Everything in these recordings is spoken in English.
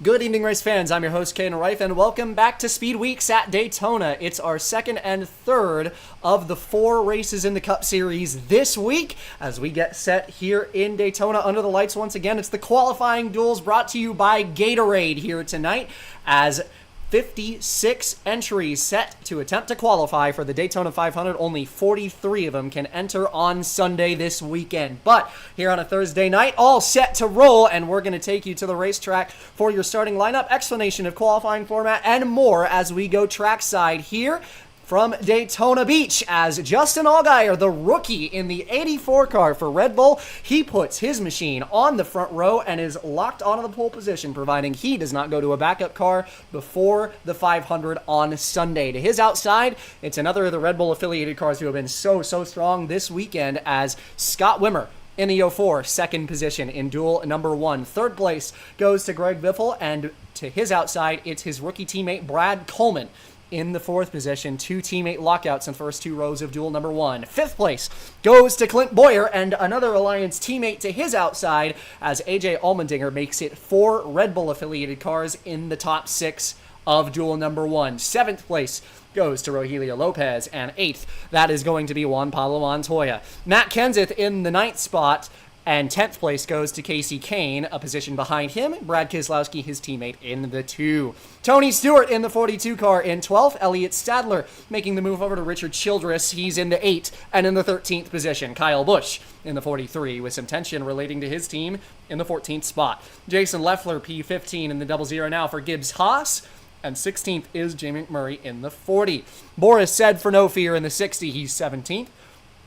Good evening, race fans. I'm your host, Kane Reif, and welcome back to Speed Weeks at Daytona. It's our second and third of the 4 races in the Cup Series this week as we get set here in Daytona under the lights once again. It's the qualifying duels brought to you by Gatorade here tonight as 56 entries set to attempt to qualify for the Daytona 500. Only 43 of them can enter on Sunday this weekend. But here on a Thursday night, all set to roll, and we're going to take you to the racetrack for your starting lineup, explanation of qualifying format, and more as we go trackside here from Daytona Beach as Justin Allgaier, the rookie in the 84 car for Red Bull, he puts his machine on the front row and is locked onto the pole position, providing he does not go to a backup car before the 500 on Sunday. To his outside, it's another of the Red Bull affiliated cars who have been so strong this weekend as Scott Wimmer in the 04, second position in duel number 1. Third place goes to Greg Biffle, and to his outside, it's his rookie teammate Brad Coleman in the 4th position. 2 teammate lockouts in the first 2 rows of duel number 1. 5th place goes to Clint Boyer and another Alliance teammate to his outside as AJ Allmendinger makes it 4 Red Bull affiliated cars in the top 6 of duel number 1. 7th place goes to Rogelio Lopez, and 8th, that is going to be Juan Pablo Montoya. Matt Kenseth in the 9th spot, and 10th place goes to Casey Kane, a position behind him. Brad Keselowski, his teammate, in the 2. Tony Stewart in the 42 car in 12th. Elliott Stadler making the move over to Richard Childress. He's in the 8. And in the 13th position, Kyle Busch in the 43 with some tension relating to his team in the 14th spot. Jason Leffler, P15 in the 00 now for Gibbs Haas. And 16th is Jamie McMurray in the 40. Boris said for no fear in the 60. He's 17th.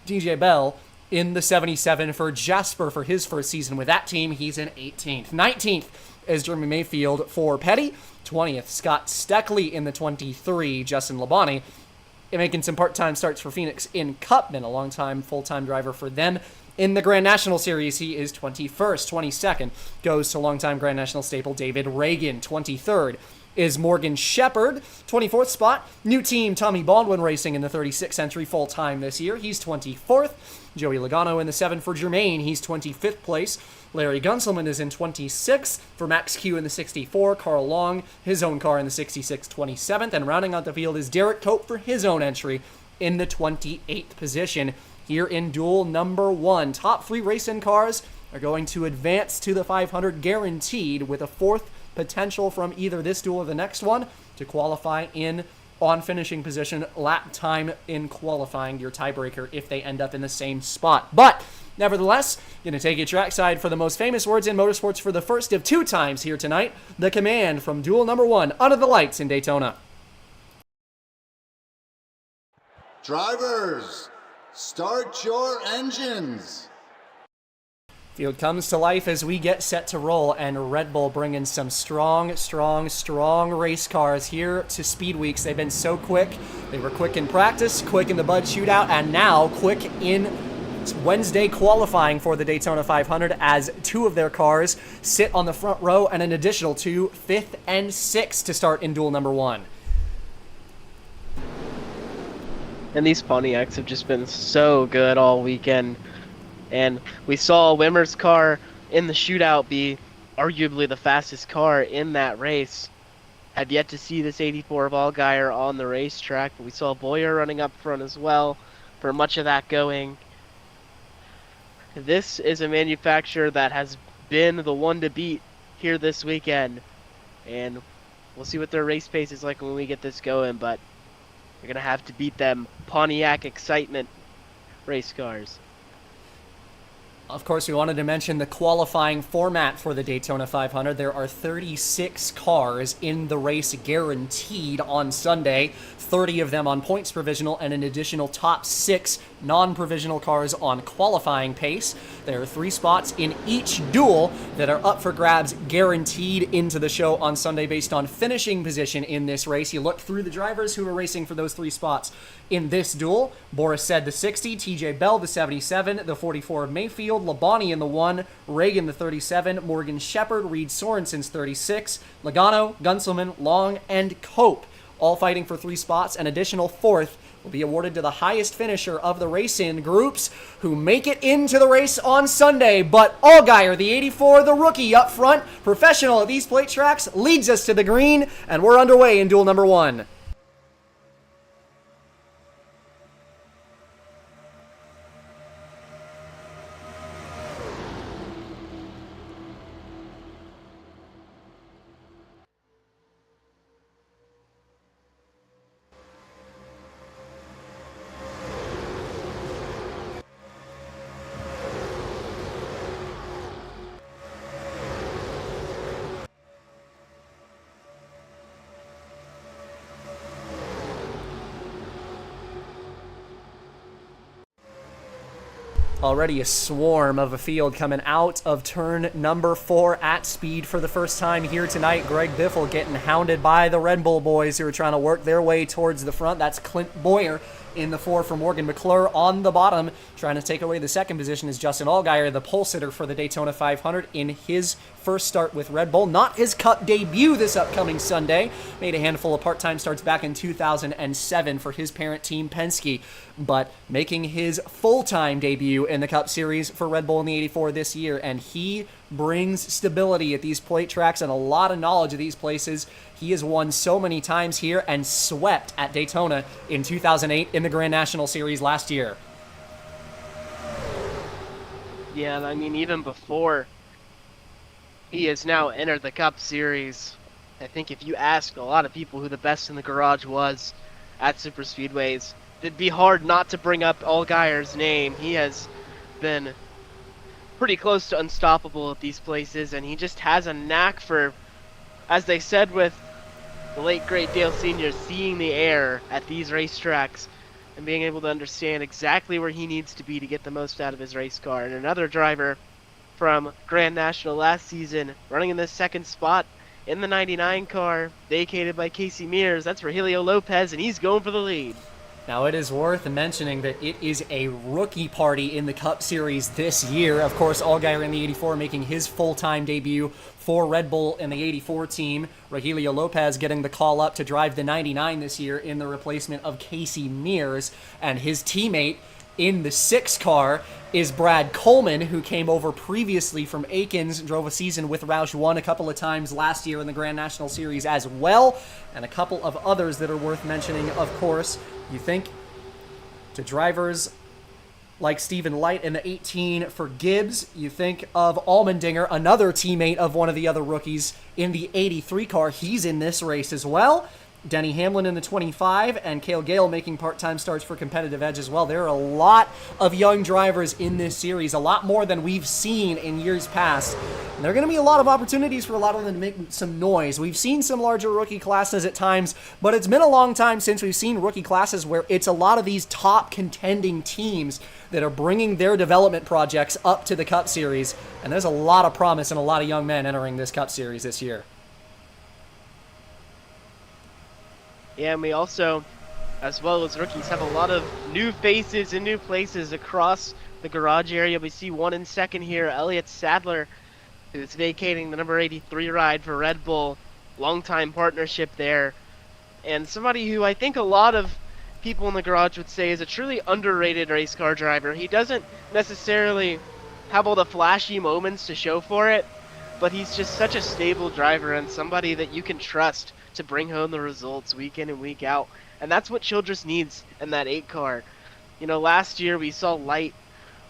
DJ Bell in the 77 for Jasper for his first season with that team. He's in 18th. 19th is Jeremy Mayfield for Petty. 20th, Scott Steckley in the 23. Justin Labonte making some part-time starts for Phoenix in Cup. Been a long-time full-time driver for them. In the Grand National Series, he is 21st. 22nd goes to longtime Grand National staple David Reagan. 23rd is Morgan Shepherd. 24th spot, new team Tommy Baldwin Racing in the 36 entry full-time this year. He's 24th. Joey Logano in the 7 for Germain. He's 25th place. Larry Gunselman is in 26th. For Max Q in the 64. Carl Long, his own car in the 66, 27th. And rounding out the field is Derek Cope for his own entry in the 28th position here in duel number 1. Top 3 racing cars are going to advance to the 500 guaranteed with a 4th potential from either this duel or the next one to qualify in on finishing position, lap time in qualifying, your tiebreaker if they end up in the same spot. But nevertheless, going to take you trackside for the most famous words in motorsports for the first of 2 times here tonight. The command from duel number 1 under the lights in Daytona. Drivers, start your engines. Field comes to life as we get set to roll, and Red Bull bringing some strong race cars here to Speed Weeks. They've been so quick. They were quick in practice, quick in the Bud Shootout, and now quick in Wednesday qualifying for the Daytona 500 as 2 of their cars sit on the front row and an additional 2, 5th and 6th to start in duel number 1. And these Pontiacs have just been so good all weekend. And we saw Wimmer's car in the shootout be arguably the fastest car in that race. Have yet to see this 84 of Allgaier on the racetrack, but we saw Boyer running up front as well for much of that going. This is a manufacturer that has been the one to beat here this weekend. And we'll see what their race pace is like when we get this going, but we're going to have to beat them Pontiac excitement race cars. Of course, we wanted to mention the qualifying format for the Daytona 500. There are 36 cars in the race guaranteed on Sunday, 30 of them on points provisional, and an additional top 6 non-provisional cars on qualifying pace. There are 3 spots in each duel that are up for grabs guaranteed into the show on Sunday based on finishing position in this race. You look through the drivers who are racing for those 3 spots in this duel. Boris said the 60, TJ Bell the 77, the 44 of Mayfield, Labonte in the 1, Reagan the 37, Morgan Shepherd, Reed Sorensen's 36, Logano, Gunselman, Long, and Cope all fighting for 3 spots, an additional 4th will be awarded to the highest finisher of the race in groups who make it into the race on Sunday. But Allgaier, the 84, the rookie up front, professional at these plate tracks, leads us to the green, and we're underway in duel number 1. Already a swarm of a field coming out of turn number 4 at speed for the first time here tonight. Greg Biffle getting hounded by the Red Bull boys who are trying to work their way towards the front. That's Clint Boyer in the 4 for Morgan McClure. On the bottom, trying to take away the second position is Justin Allgaier, the pole sitter for the Daytona 500 in his first start with Red Bull. Not his Cup debut this upcoming Sunday. Made a handful of part-time starts back in 2007 for his parent team, Penske, but making his full-time debut in the Cup Series for Red Bull in the 84 this year, and he brings stability at these plate tracks and a lot of knowledge of these places. He has won so many times here and swept at Daytona in 2008 in the Grand National Series last year. Yeah, and I mean, even before he has now entered the Cup Series, I think if you asked a lot of people who the best in the garage was at super speedways, it'd be hard not to bring up Allgaier's name. He has been pretty close to unstoppable at these places, and he just has a knack for, as they said with the late great Dale Sr., seeing the air at these racetracks and being able to understand exactly where he needs to be to get the most out of his race car. And another driver from Grand National last season, running in the second spot in the 99 car, vacated by Casey Mears. That's Rogelio Lopez, and he's going for the lead. Now, it is worth mentioning that it is a rookie party in the Cup Series this year. Of course, Allgaier in the 84 making his full-time debut for Red Bull in the 84 team. Rogelio Lopez getting the call up to drive the 99 this year in the replacement of Casey Mears. And his teammate in the 6 car is Brad Coleman, who came over previously from Aikens, drove a season with Roush 1 a couple of times last year in the Grand National Series as well, and a couple of others that are worth mentioning, of course. You think to drivers like Stephen Light in the 18 for Gibbs. You think of Allmendinger, another teammate of one of the other rookies in the 83 car. He's in this race as well. Denny Hamlin in the 25, and Cale Gale making part-time starts for Competitive Edge as well. There are a lot of young drivers in this series, a lot more than we've seen in years past. And there are going to be a lot of opportunities for a lot of them to make some noise. We've seen some larger rookie classes at times, but it's been a long time since we've seen rookie classes where it's a lot of these top contending teams that are bringing their development projects up to the Cup Series. And there's a lot of promise and a lot of young men entering this Cup Series this year. Yeah, and we also, as well as rookies, have a lot of new faces and new places across the garage area. We see one in second here, Elliott Sadler, who's vacating the number 83 ride for Red Bull. Longtime partnership there. And somebody who I think a lot of people in the garage would say is a truly underrated race car driver. He doesn't necessarily have all the flashy moments to show for it, but he's just such a stable driver and somebody that you can trust to bring home the results week in and week out. And that's what Childress needs in that 8 car. You know, last year we saw Light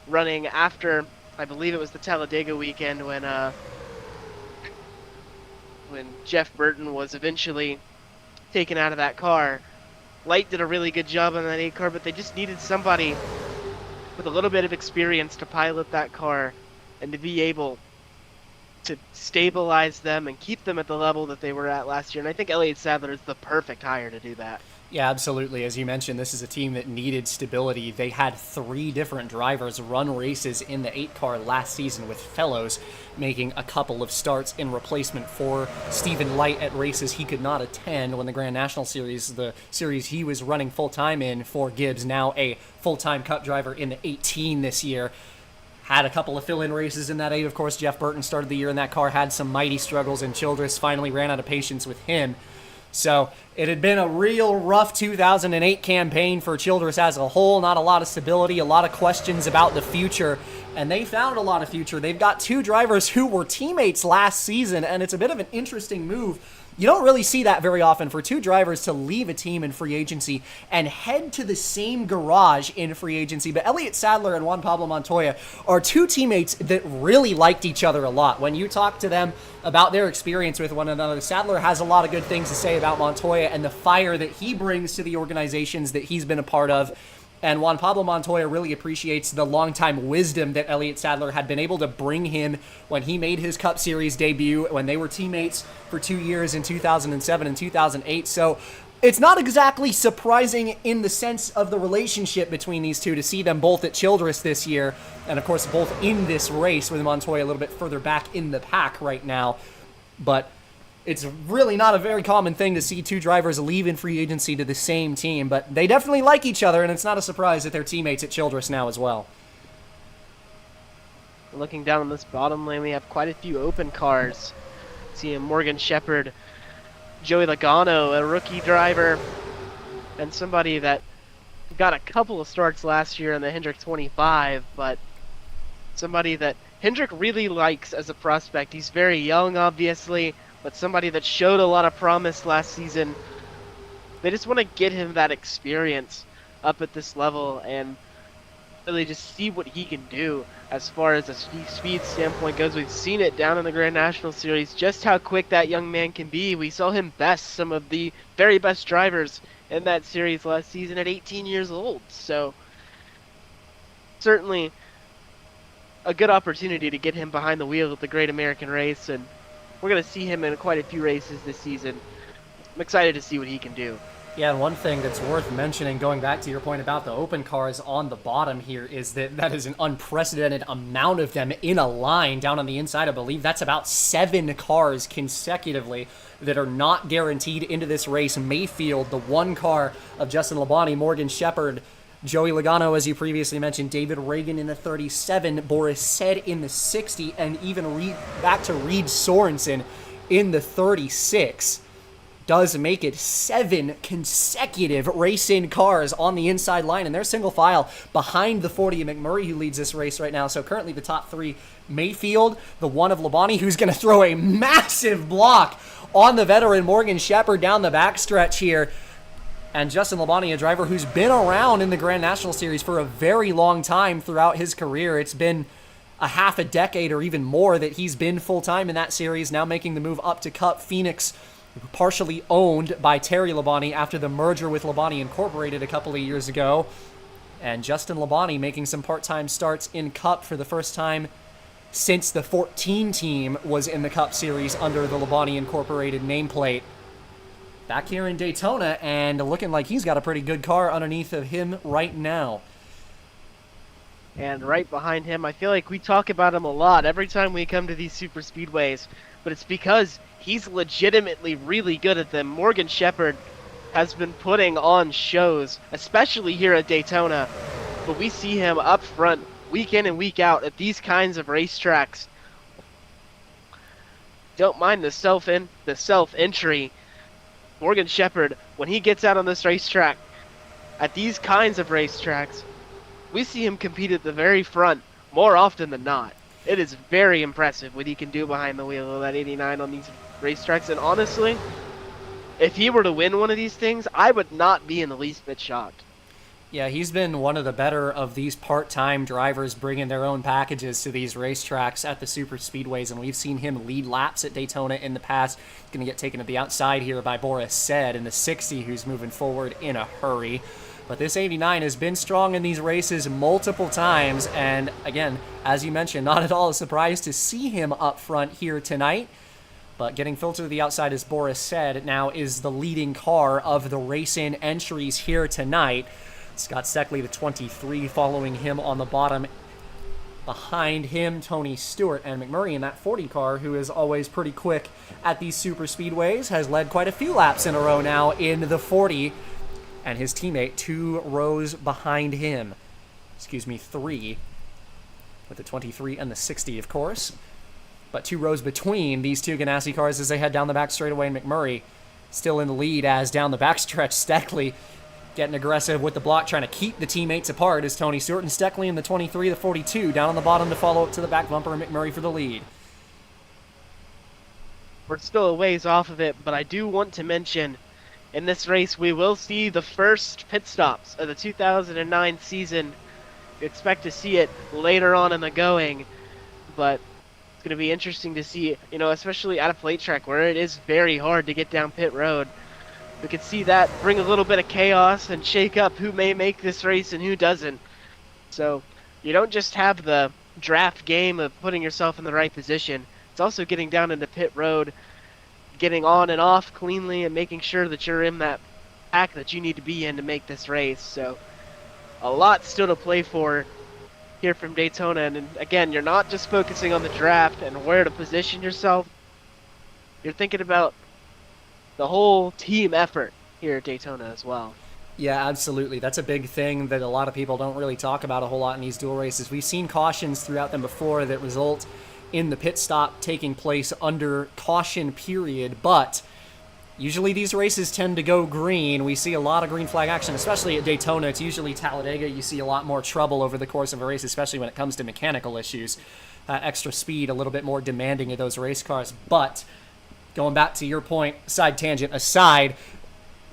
running after, I believe it was the Talladega weekend when Jeff Burton was eventually taken out of that car. Light did a really good job on that 8 car, but they just needed somebody with a little bit of experience to pilot that car and to be able to stabilize them and keep them at the level that they were at last year. And I think Elliott Sadler is the perfect hire to do that. Yeah, absolutely. As you mentioned, this is a team that needed stability. They had 3 different drivers run races in the 8 car last season, with Fellows making a couple of starts in replacement for Stephen Light at races he could not attend when the Grand National Series, the series he was running full-time in for Gibbs, now a full-time Cup driver in the 18 this year. Had a couple of fill-in races in that 8, of course. Jeff Burton started the year in that car, had some mighty struggles, and Childress finally ran out of patience with him. So it had been a real rough 2008 campaign for Childress as a whole. Not a lot of stability, a lot of questions about the future. And they found a lot of future. They've got two drivers who were teammates last season, and it's a bit of an interesting move. You don't really see that very often for two drivers to leave a team in free agency and head to the same garage in free agency. But Elliott Sadler and Juan Pablo Montoya are two teammates that really liked each other a lot. When you talk to them about their experience with one another, Sadler has a lot of good things to say about Montoya and the fire that he brings to the organizations that he's been a part of. And Juan Pablo Montoya really appreciates the longtime wisdom that Elliott Sadler had been able to bring him when he made his Cup Series debut, when they were teammates for 2 years in 2007 and 2008. So it's not exactly surprising in the sense of the relationship between these two to see them both at Childress this year, and of course both in this race with Montoya a little bit further back in the pack right now. But it's really not a very common thing to see two drivers leave in free agency to the same team, but they definitely like each other, and it's not a surprise that they're teammates at Childress now as well. Looking down on this bottom lane, we have quite a few open cars. Seeing Morgan Shepherd, Joey Logano, a rookie driver, and somebody that got a couple of starts last year in the Hendrick 25, but somebody that Hendrick really likes as a prospect. He's very young, obviously, but somebody that showed a lot of promise last season. They just want to get him that experience up at this level and really just see what he can do as far as a speed standpoint goes. We've seen it down in the Grand National Series, just how quick that young man can be. We saw him best some of the very best drivers in that series last season at 18 years old. So certainly a good opportunity to get him behind the wheel of the Great American Race, and we're going to see him in quite a few races this season. I'm excited to see what he can do. Yeah, and one thing that's worth mentioning, going back to your point about the open cars on the bottom here, is that is an unprecedented amount of them in a line down on the inside. I believe that's about 7 cars consecutively that are not guaranteed into this race. Mayfield, the one car of Justin Labonte, Morgan Shepherd, Joey Logano, as you previously mentioned, David Reagan in the 37, Boris Said in the 60, and even back to Reed Sorensen in the 36. Does make it 7 consecutive race-in cars on the inside line, and they're single file behind the 40 of McMurray, who leads this race right now. So currently the top 3, Mayfield, the one of Labonte, who's going to throw a massive block on the veteran Morgan Shepherd down the backstretch here. And Justin Labonte, a driver who's been around in the Grand National Series for a very long time throughout his career. It's been a half a decade or even more that he's been full-time in that series, now making the move up to Cup. Phoenix, partially owned by Terry Labonte after the merger with Labonte Incorporated a couple of years ago. And Justin Labonte making some part-time starts in Cup for the first time since the 14 team was in the Cup Series under the Labonte Incorporated nameplate. Back here in Daytona, and looking like he's got a pretty good car underneath of him right now. And right behind him, I feel like we talk about him a lot every time we come to these super speedways, but it's because he's legitimately really good at them. Morgan Shepherd has been putting on shows, especially here at Daytona, but we see him up front week in and week out at these kinds of racetracks. Don't mind the self-entry. Morgan Shepherd, when he gets out on this racetrack, at these kinds of racetracks, we see him compete at the very front more often than not. It is very impressive what he can do behind the wheel of that 89 on these racetracks. And honestly, if he were to win one of these things, I would not be in the least bit shocked. Yeah, he's been one of the better of these part-time drivers bringing their own packages to these racetracks at the super speedways, and we've seen him lead laps at Daytona in the past. He's going to get taken to the outside here by Boris Said in the 60, who's moving forward in a hurry. But this 89 has been strong in these races multiple times, and again, as you mentioned, not at all a surprise to see him up front here tonight. But getting filtered to the outside, as Boris Said, now is the leading car of the race-in entries here tonight. Scott Steckley, the 23, following him on the bottom. Behind him, Tony Stewart, and McMurray in that 40 car, who is always pretty quick at these super speedways, has led quite a few laps in a row now in the 40, and his teammate 2 rows behind him. 3, with the 23 and the 60, of course. But 2 rows between these two Ganassi cars as they head down the back straightaway, and McMurray still in the lead as down the backstretch, Steckley getting aggressive with the block, trying to keep the teammates apart as Tony Stewart and Steckley in the 23, the 42, down on the bottom to follow up to the back bumper, and McMurray for the lead. We're still a ways off of it, but I do want to mention in this race we will see the first pit stops of the 2009 season. We expect to see it later on in the going, but it's going to be interesting to see, especially at a plate track where it is very hard to get down pit road. We could see that bring a little bit of chaos and shake up who may make this race and who doesn't. So you don't just have the draft game of putting yourself in the right position. It's also getting down into pit road, getting on and off cleanly, and making sure that you're in that pack that you need to be in to make this race. So a lot still to play for here from Daytona. And again, you're not just focusing on the draft and where to position yourself. You're thinking about the whole team effort here at Daytona as well. Yeah, absolutely. That's a big thing that a lot of people don't really talk about a whole lot in these dual races. We've seen cautions throughout them before that result in the pit stop taking place under caution period, but usually these races tend to go green. We see a lot of green flag action, especially at Daytona. It's usually Talladega. You see a lot more trouble over the course of a race, especially when it comes to mechanical issues. Extra speed, a little bit more demanding of those race cars. But going back to your point, side tangent aside,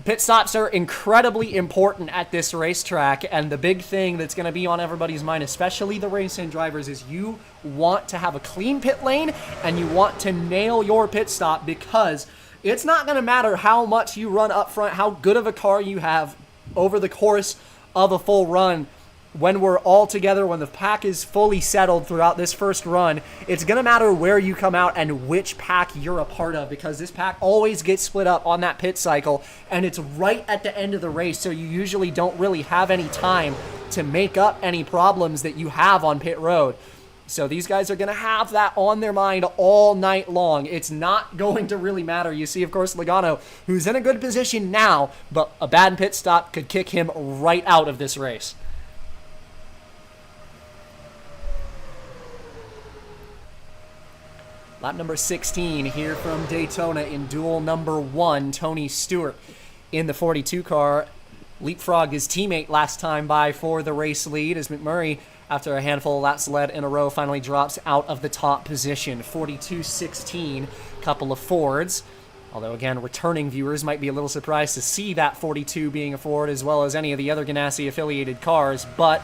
pit stops are incredibly important at this racetrack, and the big thing that's going to be on everybody's mind, especially the racing drivers, is you want to have a clean pit lane and you want to nail your pit stop, because it's not going to matter how much you run up front, how good of a car you have over the course of a full run. When we're all together, when the pack is fully settled throughout this first run, it's going to matter where you come out and which pack you're a part of, because this pack always gets split up on that pit cycle, and it's right at the end of the race, so you usually don't really have any time to make up any problems that you have on pit road. So these guys are going to have that on their mind all night long. It's not going to really matter. You see, of course, Logano, who's in a good position now, but a bad pit stop could kick him right out of this race. Lap number 16 here from Daytona in duel number 1. Tony Stewart in the 42 car leapfrogged his teammate last time by for the race lead, as McMurray, after a handful of laps led in a row, finally drops out of the top position. 42-16, couple of Fords. Although, again, returning viewers might be a little surprised to see that 42 being a Ford, as well as any of the other Ganassi-affiliated cars. But,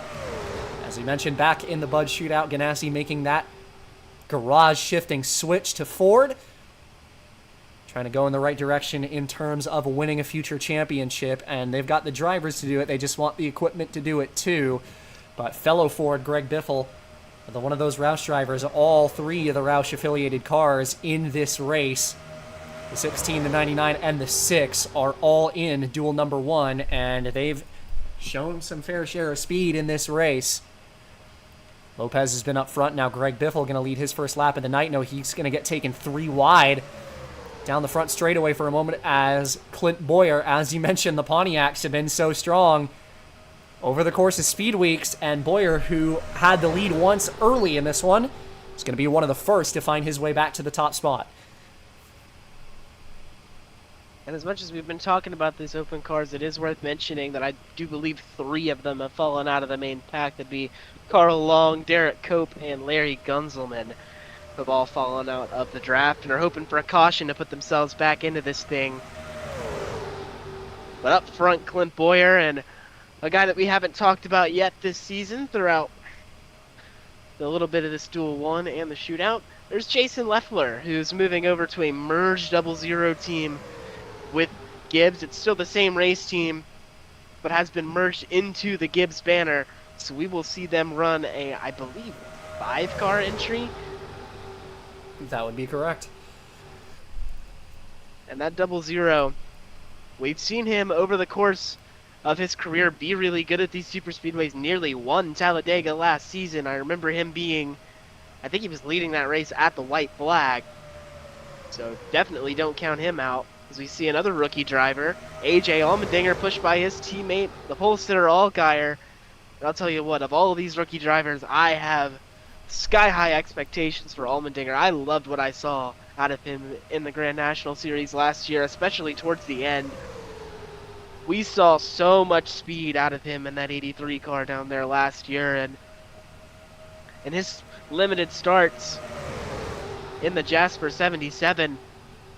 as we mentioned back in the Bud Shootout, Ganassi making that garage shifting switch to Ford, trying to go in the right direction in terms of winning a future championship, and they've got the drivers to do it. They just want the equipment to do it too. But fellow Ford Greg Biffle, one of those Roush drivers, all three of the Roush affiliated cars in this race, the 16, the 99, and the 6, are all in duel number 1, and they've shown some fair share of speed in this race. Lopez has been up front. Now Greg Biffle going to lead his first lap of the night. No, he's going to get taken 3 wide down the front straightaway for a moment, as Clint Boyer, as you mentioned, the Pontiacs have been so strong over the course of speed weeks, and Boyer, who had the lead once early in this one, is going to be one of the first to find his way back to the top spot. And as much as we've been talking about these open cars, it is worth mentioning that I do believe 3 of them have fallen out of the main pack. That'd be Carl Long, Derek Cope, and Larry Gunzelman, who have all fallen out of the draft and are hoping for a caution to put themselves back into this thing. But up front, Clint Boyer, and a guy that we haven't talked about yet this season throughout the little bit of this Duel 1 and the Shootout, there's Jason Leffler, who's moving over to a merged 00 team with Gibbs. It's still the same race team, but has been merged into the Gibbs banner. So we will see them run a, I believe, 5-car entry. That would be correct. And that 00, we've seen him over the course of his career be really good at these super speedways. Nearly won Talladega last season. I remember him being, I think he was leading that race at the white flag. So definitely don't count him out. As we see another rookie driver, AJ Allmendinger, pushed by his teammate, the pole sitter Allgaier. And I'll tell you what, of all of these rookie drivers, I have sky-high expectations for Allmendinger. I loved what I saw out of him in the Grand National Series last year, especially towards the end. We saw so much speed out of him in that 83 car down there last year, and in his limited starts in the Jasper 77,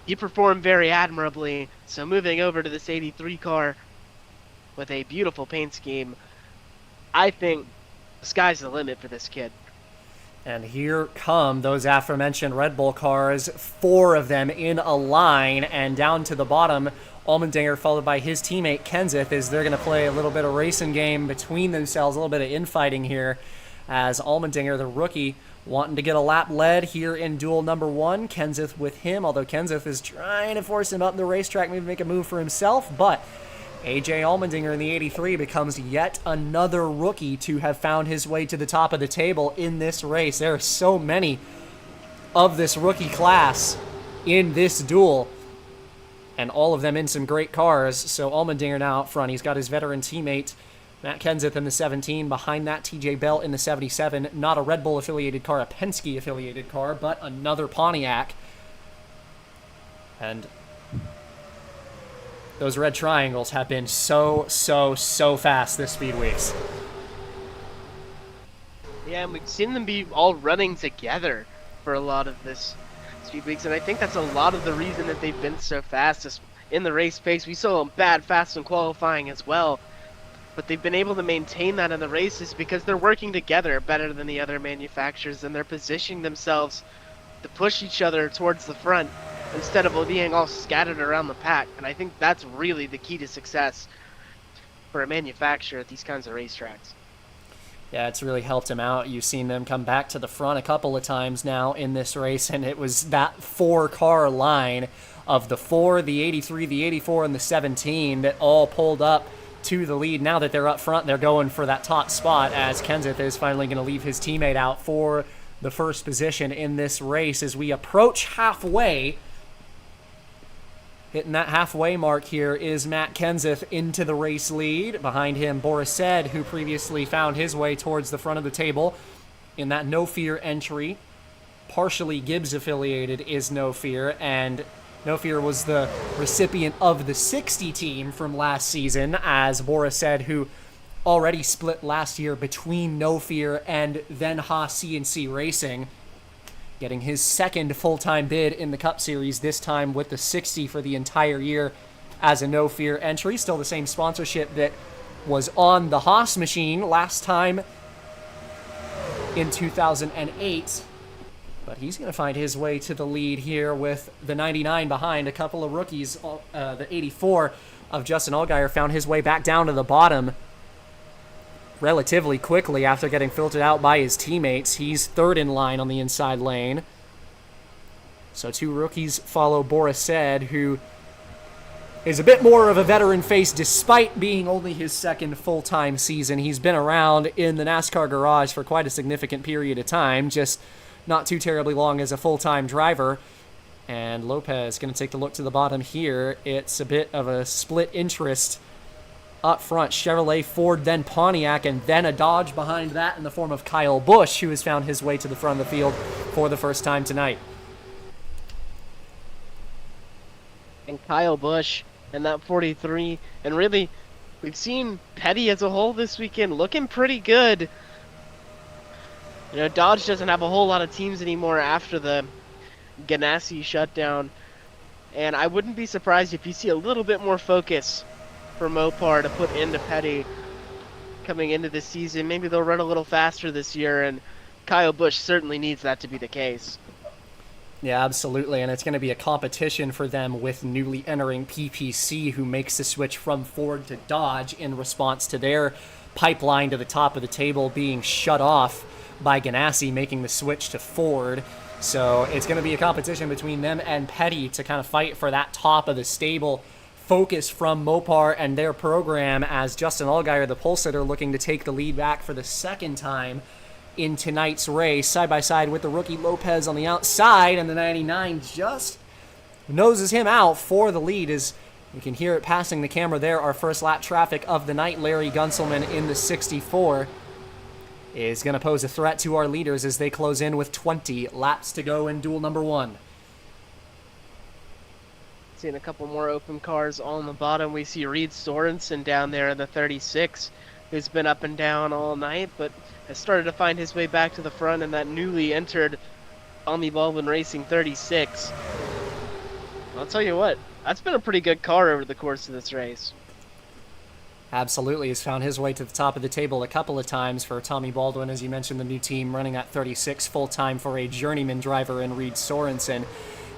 he performed very admirably. So moving over to this 83 car with a beautiful paint scheme, I think the sky's the limit for this kid. And here come those aforementioned Red Bull cars, 4 of them in a line, and down to the bottom, Allmendinger followed by his teammate Kenseth, as they're going to play a little bit of racing game between themselves, a little bit of infighting here, as Allmendinger, the rookie, wanting to get a lap led here in duel number 1. Kenseth with him, although Kenseth is trying to force him up the racetrack, maybe make a move for himself, but AJ Allmendinger in the 83 becomes yet another rookie to have found his way to the top of the table in this race. There are so many of this rookie class in this duel, and all of them in some great cars. So Allmendinger now up front. He's got his veteran teammate Matt Kenseth in the 17. Behind that, TJ Bell in the 77. Not a Red Bull affiliated car, a Penske affiliated car, but another Pontiac. And those red triangles have been so fast this Speed Weeks. Yeah, and we've seen them be all running together for a lot of this Speed Weeks, and I think that's a lot of the reason that they've been so fast in the race pace. We saw them bad fast in qualifying as well, but they've been able to maintain that in the races because they're working together better than the other manufacturers, and they're positioning themselves to push each other towards the front instead of being all scattered around the pack. And I think that's really the key to success for a manufacturer at these kinds of racetracks. Yeah, it's really helped him out. You've seen them come back to the front a couple of times now in this race, and it was that 4-car line of the 4, the 83, the 84, and the 17 that all pulled up to the lead. Now that they're up front, they're going for that top spot, as Kenseth is finally going to leave his teammate out for the first position in this race as we approach halfway. Hitting that halfway mark here is Matt Kenseth into the race lead. Behind him, Boris Said, who previously found his way towards the front of the table in that No Fear entry. Partially Gibbs affiliated is No Fear, and No Fear was the recipient of the 60 team from last season, as Boris Said, who already split last year between No Fear and then Haas CNC Racing, getting his second full-time bid in the Cup Series, this time with the 60 for the entire year as a No Fear entry. Still the same sponsorship that was on the Haas machine last time in 2008. But he's going to find his way to the lead here with the 99 behind. A couple of rookies, the 84 of Justin Allgaier found his way back down to the bottom relatively quickly after getting filtered out by his teammates. He's third in line on the inside lane. So 2 rookies follow Boris Said, who is a bit more of a veteran face despite being only his second full-time season. He's been around in the NASCAR garage for quite a significant period of time, just not too terribly long as a full-time driver. And Lopez going to take the look to the bottom here. It's a bit of a split interest up front. Chevrolet, Ford, then Pontiac, and then a Dodge behind that in the form of Kyle Busch, who has found his way to the front of the field for the first time tonight. And Kyle Busch and that 43, and really, we've seen Petty as a whole this weekend looking pretty good. You know, Dodge doesn't have a whole lot of teams anymore after the Ganassi shutdown, and I wouldn't be surprised if you see a little bit more focus for Mopar to put into Petty coming into this season. Maybe they'll run a little faster this year, and Kyle Busch certainly needs that to be the case. Yeah, absolutely, and it's going to be a competition for them with newly entering PPC, who makes the switch from Ford to Dodge in response to their pipeline to the top of the table being shut off by Ganassi, making the switch to Ford. So it's going to be a competition between them and Petty to kind of fight for that top of the stable focus from Mopar and their program, as Justin Allgaier, the pole sitter, looking to take the lead back for the second time in tonight's race, side by side with the rookie Lopez on the outside, and the 99 just noses him out for the lead. As you can hear it passing the camera there, our first lap traffic of the night, Larry Gunselman in the 64 is going to pose a threat to our leaders as they close in with 20 laps to go in duel number 1. Seeing a couple more open cars on the bottom. We see Reed Sorensen down there in the 36, who's been up and down all night, but has started to find his way back to the front in that newly entered Tommy Baldwin Racing 36. I'll tell you what, that's been a pretty good car over the course of this race. Absolutely. He's found his way to the top of the table a couple of times for Tommy Baldwin. As you mentioned, the new team running at 36 full-time for a journeyman driver in Reed Sorensen.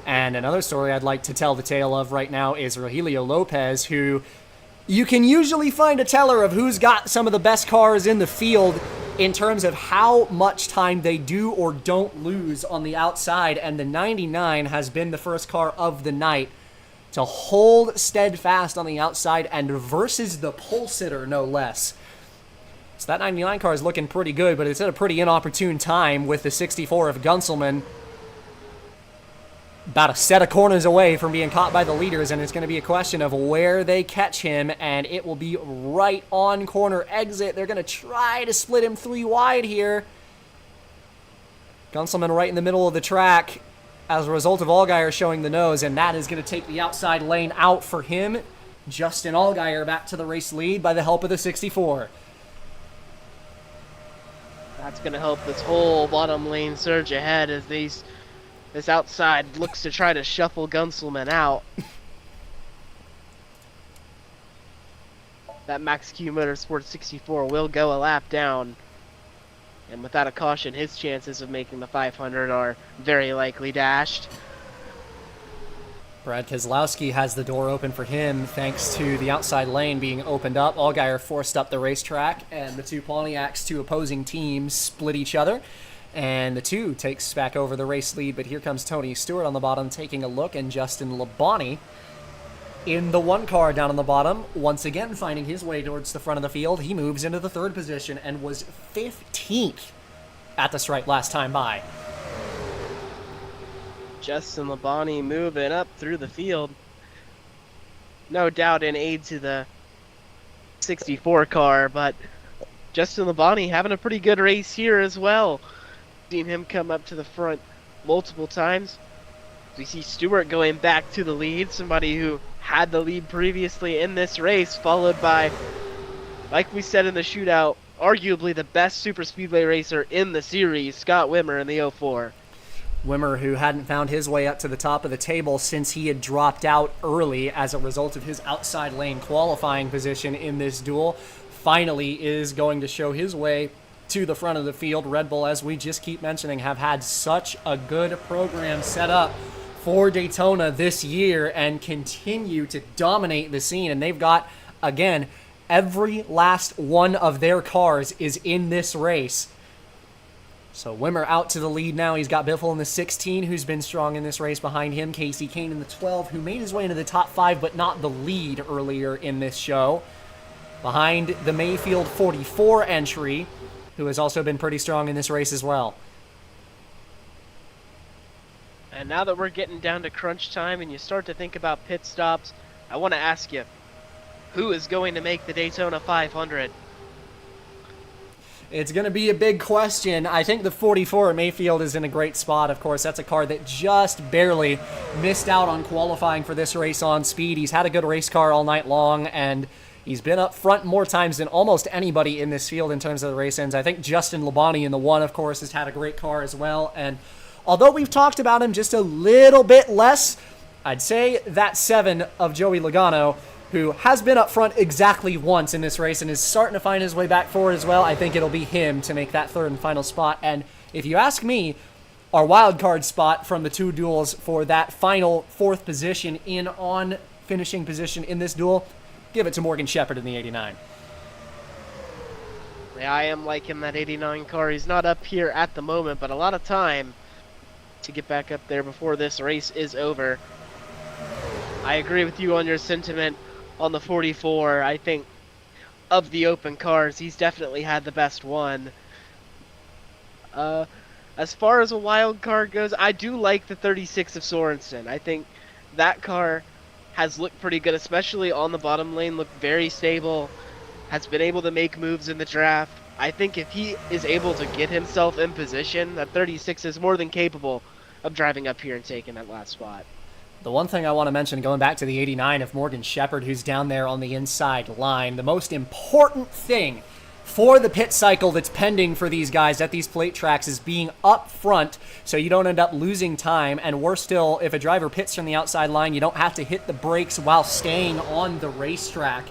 And another story I'd like to tell the tale of right now is Rogelio Lopez, who you can usually find a teller of who's got some of the best cars in the field in terms of how much time they do or don't lose on the outside. And the 99 has been the first car of the night to hold steadfast on the outside and versus the pole sitter, no less. So that 99 car is looking pretty good, but it's at a pretty inopportune time with the 64 of Gunselman about a set of corners away from being caught by the leaders, and it's going to be a question of where they catch him, and it will be right on corner exit. They're going to try to split him 3 wide here. Gunselman right in the middle of the track. As a result of Allgaier showing the nose, and that is going to take the outside lane out for him. Justin Allgaier back to the race lead by the help of the 64. That's going to help this whole bottom lane surge ahead as this outside looks to try to shuffle Gunselman out. That Max Q Motorsports 64 will go a lap down. And without a caution, his chances of making the 500 are very likely dashed. Brad Keselowski has the door open for him thanks to the outside lane being opened up. Allgaier forced up the racetrack, and the two Pontiacs, two opposing teams, split each other. And the 2 takes back over the race lead, but here comes Tony Stewart on the bottom taking a look, and Justin Labonte in the 1 car down on the bottom, once again finding his way towards the front of the field. He moves into the 3rd position and was 15th at the stripe last time by. Justin Labonte moving up through the field. No doubt in aid to the 64 car, but Justin Labonte having a pretty good race here as well. Seen him come up to the front multiple times. We see Stewart going back to the lead, somebody who had the lead previously in this race, followed by, like we said in the shootout, arguably the best super speedway racer in the series, Scott Wimmer in the 04. Wimmer, who hadn't found his way up to the top of the table since he had dropped out early as a result of his outside lane qualifying position in this duel, finally is going to show his way to the front of the field. Red Bull, as we just keep mentioning, have had such a good program set up for Daytona this year and continue to dominate the scene. And they've got, again, every last one of their cars is in this race. So Wimmer out to the lead now. He's got Biffle in the 16, who's been strong in this race. Behind him, Casey Kane in the 12, who made his way into the top 5, but not the lead earlier in this show. Behind the Mayfield 44 entry, who has also been pretty strong in this race as well. And now that we're getting down to crunch time and you start to think about pit stops, I want to ask you, who is going to make the Daytona 500? It's going to be a big question. I think the 44 at Mayfield is in a great spot. Of course, that's a car that just barely missed out on qualifying for this race on speed. He's had a good race car all night long, and he's been up front more times than almost anybody in this field in terms of the race ends. I think Justin Labonte in the 1, of course, has had a great car as well. And although we've talked about him just a little bit less, I'd say that 7 of Joey Logano, who has been up front exactly once in this race and is starting to find his way back forward as well, I think it'll be him to make that 3rd and final spot. And if you ask me, our wild card spot from the 2 duels for that final 4th position in on finishing position in this duel, give it to Morgan Shepherd in the 89. Yeah, I am liking that 89 car. He's not up here at the moment, but a lot of time to get back up there before this race is over. I agree with you on your sentiment on the 44. I think of the open cars, he's definitely had the best one. As far as a wild card goes, I do like the 36 of Sorensen. I think that car has looked pretty good, especially on the bottom lane, looked very stable, has been able to make moves in the draft. I think if he is able to get himself in position, that 36 is more than capable of driving up here and taking that last spot. The one thing I want to mention, going back to the 89 of Morgan Shepherd, who's down there on the inside line, the most important thing for the pit cycle that's pending for these guys at these plate tracks is being up front so you don't end up losing time. And worse still, if a driver pits from the outside line, you don't have to hit the brakes while staying on the racetrack.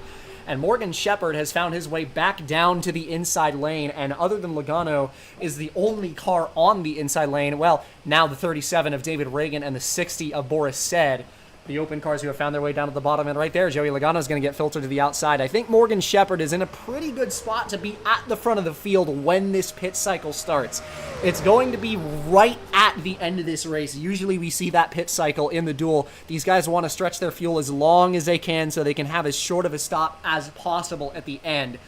And Morgan Shepherd has found his way back down to the inside lane, and other than Logano, is the only car on the inside lane. Well, now the 37 of David Reagan and the 60 of Boris Said, the open cars who have found their way down to the bottom. And right there, Joey Logano is going to get filtered to the outside. I think Morgan Shepherd is in a pretty good spot to be at the front of the field when this pit cycle starts. It's going to be right at the end of this race. Usually we see that pit cycle in the duel. These guys want to stretch their fuel as long as they can so they can have as short of a stop as possible at the end.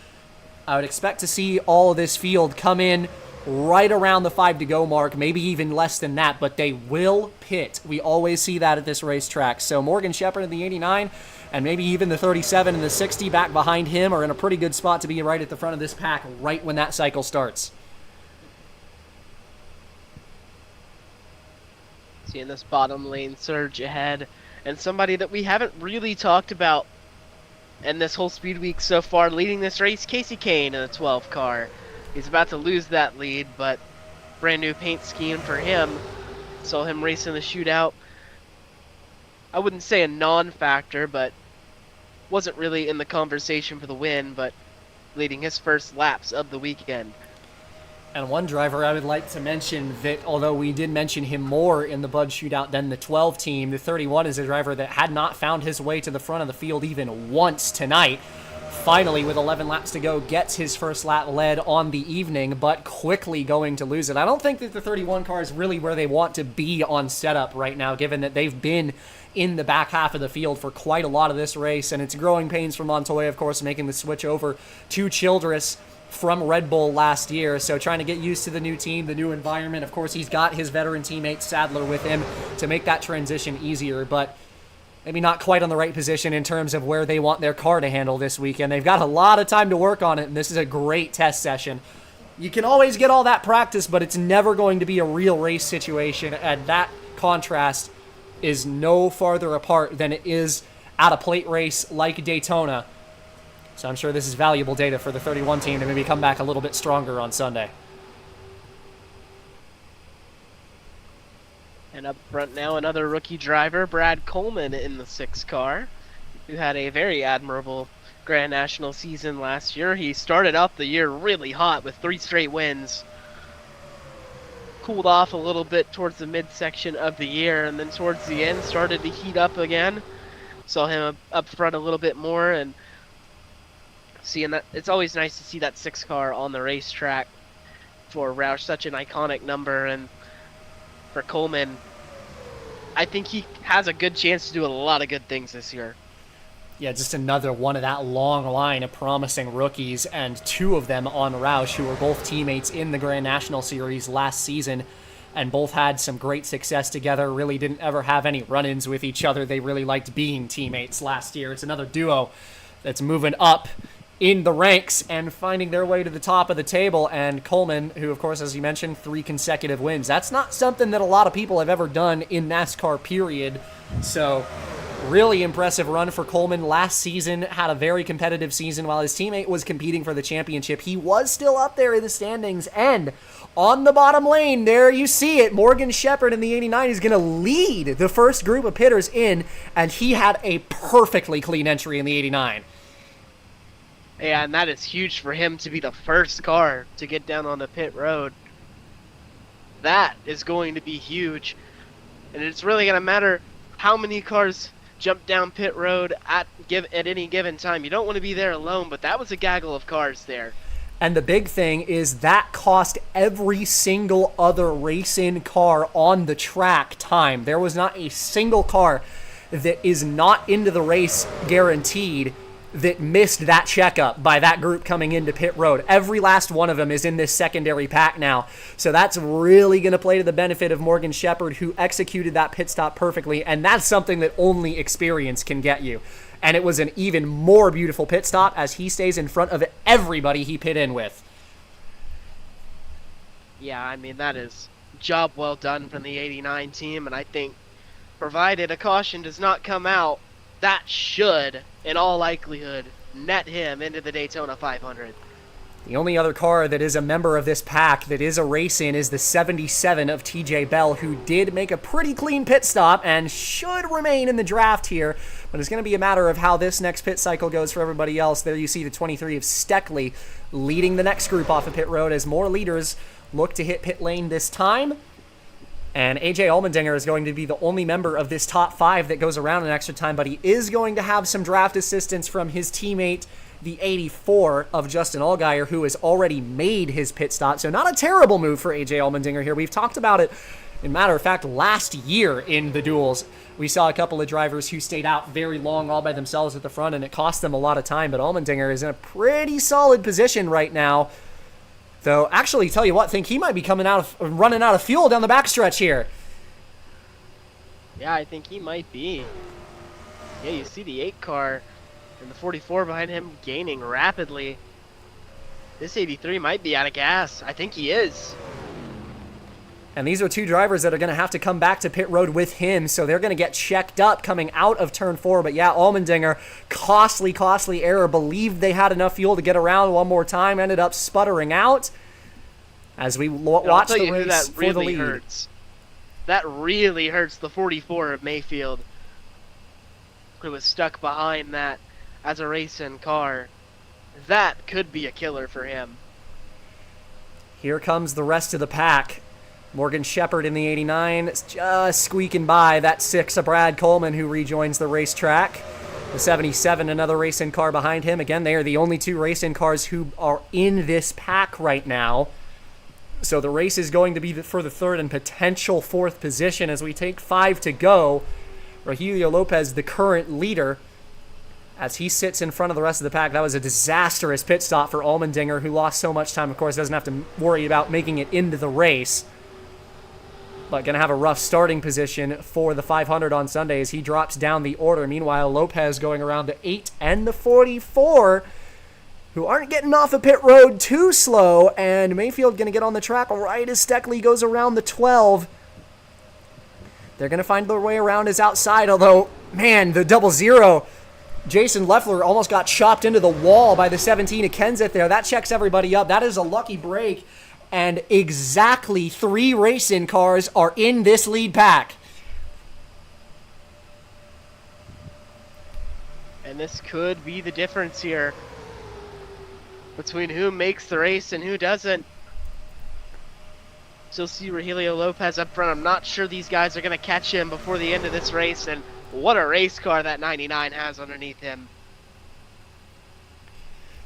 I would expect to see all of this field come in right around the 5 to go mark, maybe even less than that, but they will pit. We always see that at this racetrack. So Morgan Shepherd in the 89 and maybe even the 37 and the 60 back behind him are in a pretty good spot to be right at the front of this pack right when that cycle starts. Seeing this bottom lane surge ahead, and somebody that we haven't really talked about in this whole speed week so far leading this race, Casey Kane in the 12 car. He's about to lose that lead, but brand new paint scheme for him. Saw him racing the shootout. I wouldn't say a non-factor, but wasn't really in the conversation for the win, but leading his first laps of the weekend. And one driver I would like to mention that, although we did mention him more in the Bud shootout than the 12 team, the 31 is a driver that had not found his way to the front of the field even once tonight. Finally, with 11 laps to go, gets his first lap led on the evening, but quickly going to lose it. I don't think that the 31 car is really where they want to be on setup right now, given that they've been in the back half of the field for quite a lot of this race, and it's growing pains for Montoya, of course, making the switch over to Childress from Red Bull last year, so trying to get used to the new team, the new environment. Of course, he's got his veteran teammate Sadler with him to make that transition easier, but maybe not quite on the right position in terms of where they want their car to handle this weekend. They've got a lot of time to work on it, and this is a great test session. You can always get all that practice, but it's never going to be a real race situation, and that contrast is no farther apart than it is at a plate race like Daytona. So I'm sure this is valuable data for the 31 team to maybe come back a little bit stronger on Sunday. And up front now, another rookie driver, Brad Coleman in the 6 car, who had a very admirable Grand National season last year. He started off the year really hot with 3 straight wins. Cooled off a little bit towards the midsection of the year, and then towards the end started to heat up again. Saw him up front a little bit more, and seeing that, it's always nice to see that 6 car on the racetrack for Roush, such an iconic number. And for Coleman, I think he has a good chance to do a lot of good things this year. Yeah, just another one of that long line of promising rookies, and 2 of them on Roush, who were both teammates in the Grand National Series last season, and both had some great success together, really didn't ever have any run-ins with each other. They really liked being teammates last year. It's another duo that's moving up in the ranks and finding their way to the top of the table. And Coleman, who, of course, as you mentioned, 3 consecutive wins. That's not something that a lot of people have ever done in NASCAR, period. So really impressive run for Coleman. Last season had a very competitive season. While his teammate was competing for the championship, he was still up there in the standings. And on the bottom lane, there you see it, Morgan Shepherd in the 89 is going to lead the first group of hitters in, and he had a perfectly clean entry in the 89. Yeah, and that is huge for him to be the first car to get down on the pit road. That is going to be huge. And it's really going to matter how many cars jump down pit road at any given time. You don't want to be there alone, but that was a gaggle of cars there. And the big thing is that cost every single other race-in car on the track time. There was not a single car that is not into the race guaranteed that missed that checkup by that group coming into pit road. Every last one of them is in this secondary pack now. So that's really going to play to the benefit of Morgan Shepherd, who executed that pit stop perfectly, and that's something that only experience can get you. And it was an even more beautiful pit stop as he stays in front of everybody he pit in with. Yeah, I mean, that is job well done from the 89 team, and I think provided a caution does not come out, that should, in all likelihood, net him into the Daytona 500. The only other car that is a member of this pack that is a race in is the 77 of TJ Bell, who did make a pretty clean pit stop and should remain in the draft here. But it's going to be a matter of how this next pit cycle goes for everybody else. There you see the 23 of Steckley leading the next group off of pit road as more leaders look to hit pit lane this time. And AJ Allmendinger is going to be the only member of this top 5 that goes around in extra time, but he is going to have some draft assistance from his teammate, the 84 of Justin Allgaier, who has already made his pit stop. So not a terrible move for AJ Allmendinger here. We've talked about it, in matter of fact, last year in the duels. We saw a couple of drivers who stayed out very long all by themselves at the front, and it cost them a lot of time, but Allmendinger is in a pretty solid position right now. Though, actually, tell you what, think he might be running out of fuel down the backstretch here. Yeah, I think he might be. Yeah, you see the 8 car and the 44 behind him gaining rapidly. This 83 might be out of gas. I think he is. And these are 2 drivers that are going to have to come back to pit road with him, so they're going to get checked up coming out of turn 4. But yeah, Allmendinger, costly error. Believed they had enough fuel to get around one more time, ended up sputtering out as we watch the race that for really the lead. hurts. That really hurts the 44 of Mayfield, who was stuck behind that as a racing car. That could be a killer for him. Here comes the rest of the pack. Morgan Shepherd in the 89 is just squeaking by that 6 of Brad Coleman, who rejoins the racetrack. The 77, another racing car behind him. Again, they are the only 2 racing cars who are in this pack right now. So the race is going to be for the 3rd and potential 4th position as we take 5 to go. Rogelio Lopez, the current leader, as he sits in front of the rest of the pack. That was a disastrous pit stop for Allmendinger, who lost so much time. Of course, doesn't have to worry about making it into the race. But going to have a rough starting position for the 500 on Sunday as he drops down the order. Meanwhile, Lopez going around the 8 and the 44, who aren't getting off of pit road too slow. And Mayfield going to get on the track right as Steckley goes around the 12. They're going to find their way around his outside, although, man, the 00. Jason Leffler almost got chopped into the wall by the 17 of Kenseth there. That checks everybody up. That is a lucky break. And exactly 3 racing cars are in this lead pack. And this could be the difference here between who makes the race and who doesn't. Still see Rogelio Lopez up front. I'm not sure these guys are going to catch him before the end of this race. And what a race car that 99 has underneath him.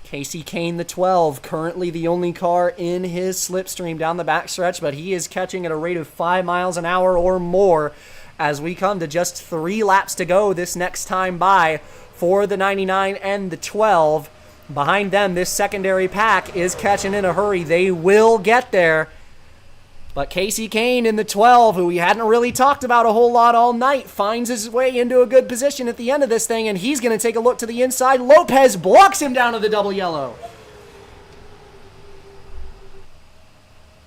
Casey Kane, the 12, currently the only car in his slipstream down the backstretch, but he is catching at a rate of 5 miles an hour or more as we come to just 3 laps to go this next time by for the 99 and the 12. Behind them, this secondary pack is catching in a hurry. They will get there. But Casey Kane in the 12, who we hadn't really talked about a whole lot all night, finds his way into a good position at the end of this thing, and he's going to take a look to the inside. Lopez blocks him down to the double yellow.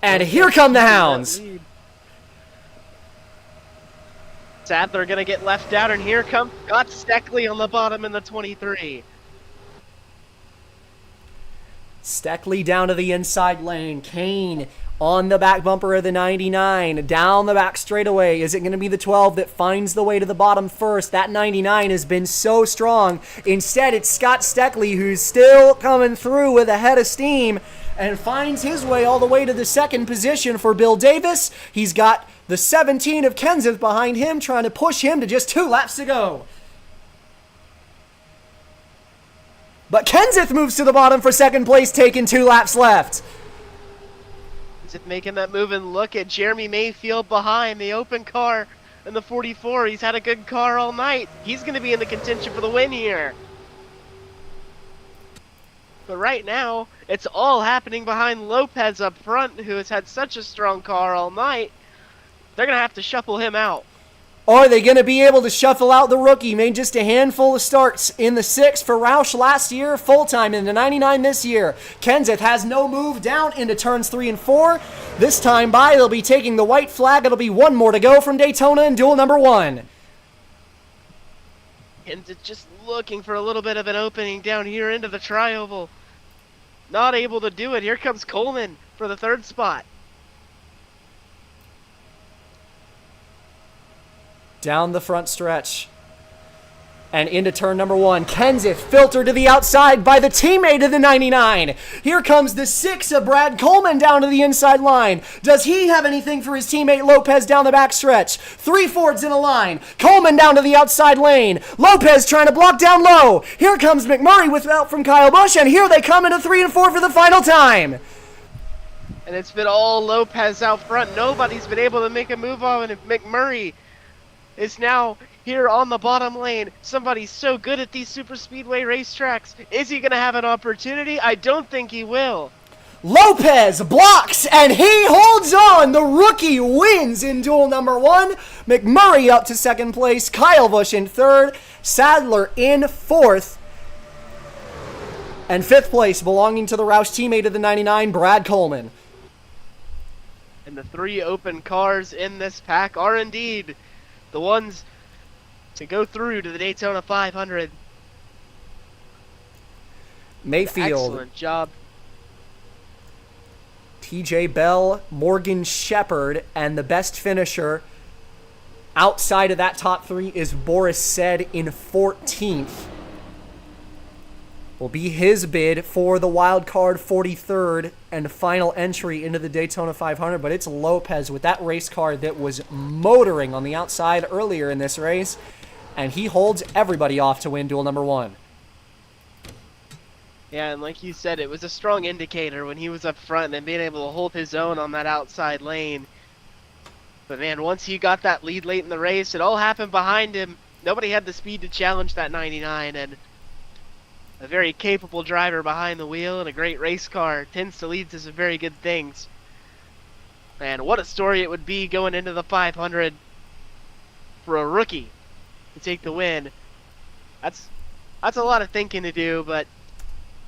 And here come the hounds. Sadler going to get left out, and here comes Scott Steckley on the bottom in the 23. Steckley down to the inside lane. Kane on the back bumper of the 99, down the back straightaway. Is it going to be the 12 that finds the way to the bottom first? That 99 has been so strong. Instead, it's Scott Steckley, who's still coming through with a head of steam and finds his way all the way to the 2nd position for Bill Davis. He's got the 17 of Kenseth behind him, trying to push him to just 2 laps to go. But Kenseth moves to the bottom for 2nd place, taking 2 laps left. Making that move, and look at Jeremy Mayfield behind the open car in the 44. He's had a good car all night. He's going to be in the contention for the win here. But right now, it's all happening behind Lopez up front, who has had such a strong car all night. They're going to have to shuffle him out. Are they going to be able to shuffle out the rookie? Made just a handful of starts in the 6 for Roush last year, full-time in the 99 this year. Kenseth has no move down into turns 3 and 4. This time by, they'll be taking the white flag. It'll be 1 more to go from Daytona in duel number 1. And it's just looking for a little bit of an opening down here into the tri-oval. Not able to do it. Here comes Coleman for the third spot. Down the front stretch. And into turn number 1. Kenseth filtered to the outside by the teammate of the 99. Here comes the 6 of Brad Coleman down to the inside line. Does he have anything for his teammate Lopez down the backstretch? 3 Fords in a line. Coleman down to the outside lane. Lopez trying to block down low. Here comes McMurray with help from Kyle Busch, and here they come into 3 and 4 for the final time. And it's been all Lopez out front. Nobody's been able to make a move on it. McMurray is now here on the bottom lane. Somebody's so good at these super speedway racetracks. Is he going to have an opportunity? I don't think he will. Lopez blocks, and he holds on. The rookie wins in duel number 1. McMurray up to second place. Kyle Busch in third. Sadler in fourth. And fifth place belonging to the Roush teammate of the 99, Brad Coleman. And the 3 open cars in this pack are indeed the ones to go through to the Daytona 500. Mayfield. Excellent job. TJ Bell, Morgan Shepherd, and the best finisher outside of that top 3 is Boris Said in 14th. Will be his bid for the wild card 43rd and final entry into the Daytona 500, but it's Lopez with that race car that was motoring on the outside earlier in this race, and he holds everybody off to win duel number 1. Yeah, and like you said, it was a strong indicator when he was up front and being able to hold his own on that outside lane. But man, once he got that lead late in the race, it all happened behind him. Nobody had the speed to challenge that 99, and a very capable driver behind the wheel and a great race car tends to lead to some very good things. And what a story it would be going into the 500 for a rookie to take the win. That's a lot of thinking to do, but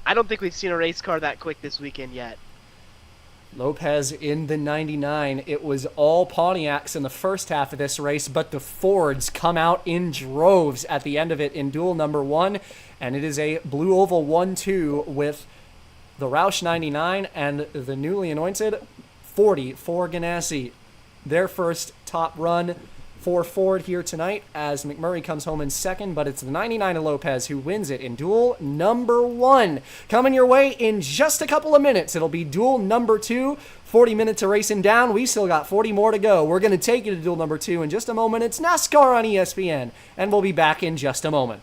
I don't think we've seen a race car that quick this weekend yet. Lopez in the 99. It was all Pontiacs in the first half of this race, but the Fords come out in droves at the end of it in duel number 1, and it is a blue oval 1-2 with the Roush 99 and the newly anointed 40 for Ganassi. Their first top run for Ford here tonight as McMurray comes home in second, but it's the 99 of Lopez who wins it in duel number 1. Coming your way in just a couple of minutes. It'll be duel number 2. 40 minutes of racing down. We still got 40 more to go. We're going to take you to duel number 2 in just a moment. It's NASCAR on ESPN, and we'll be back in just a moment.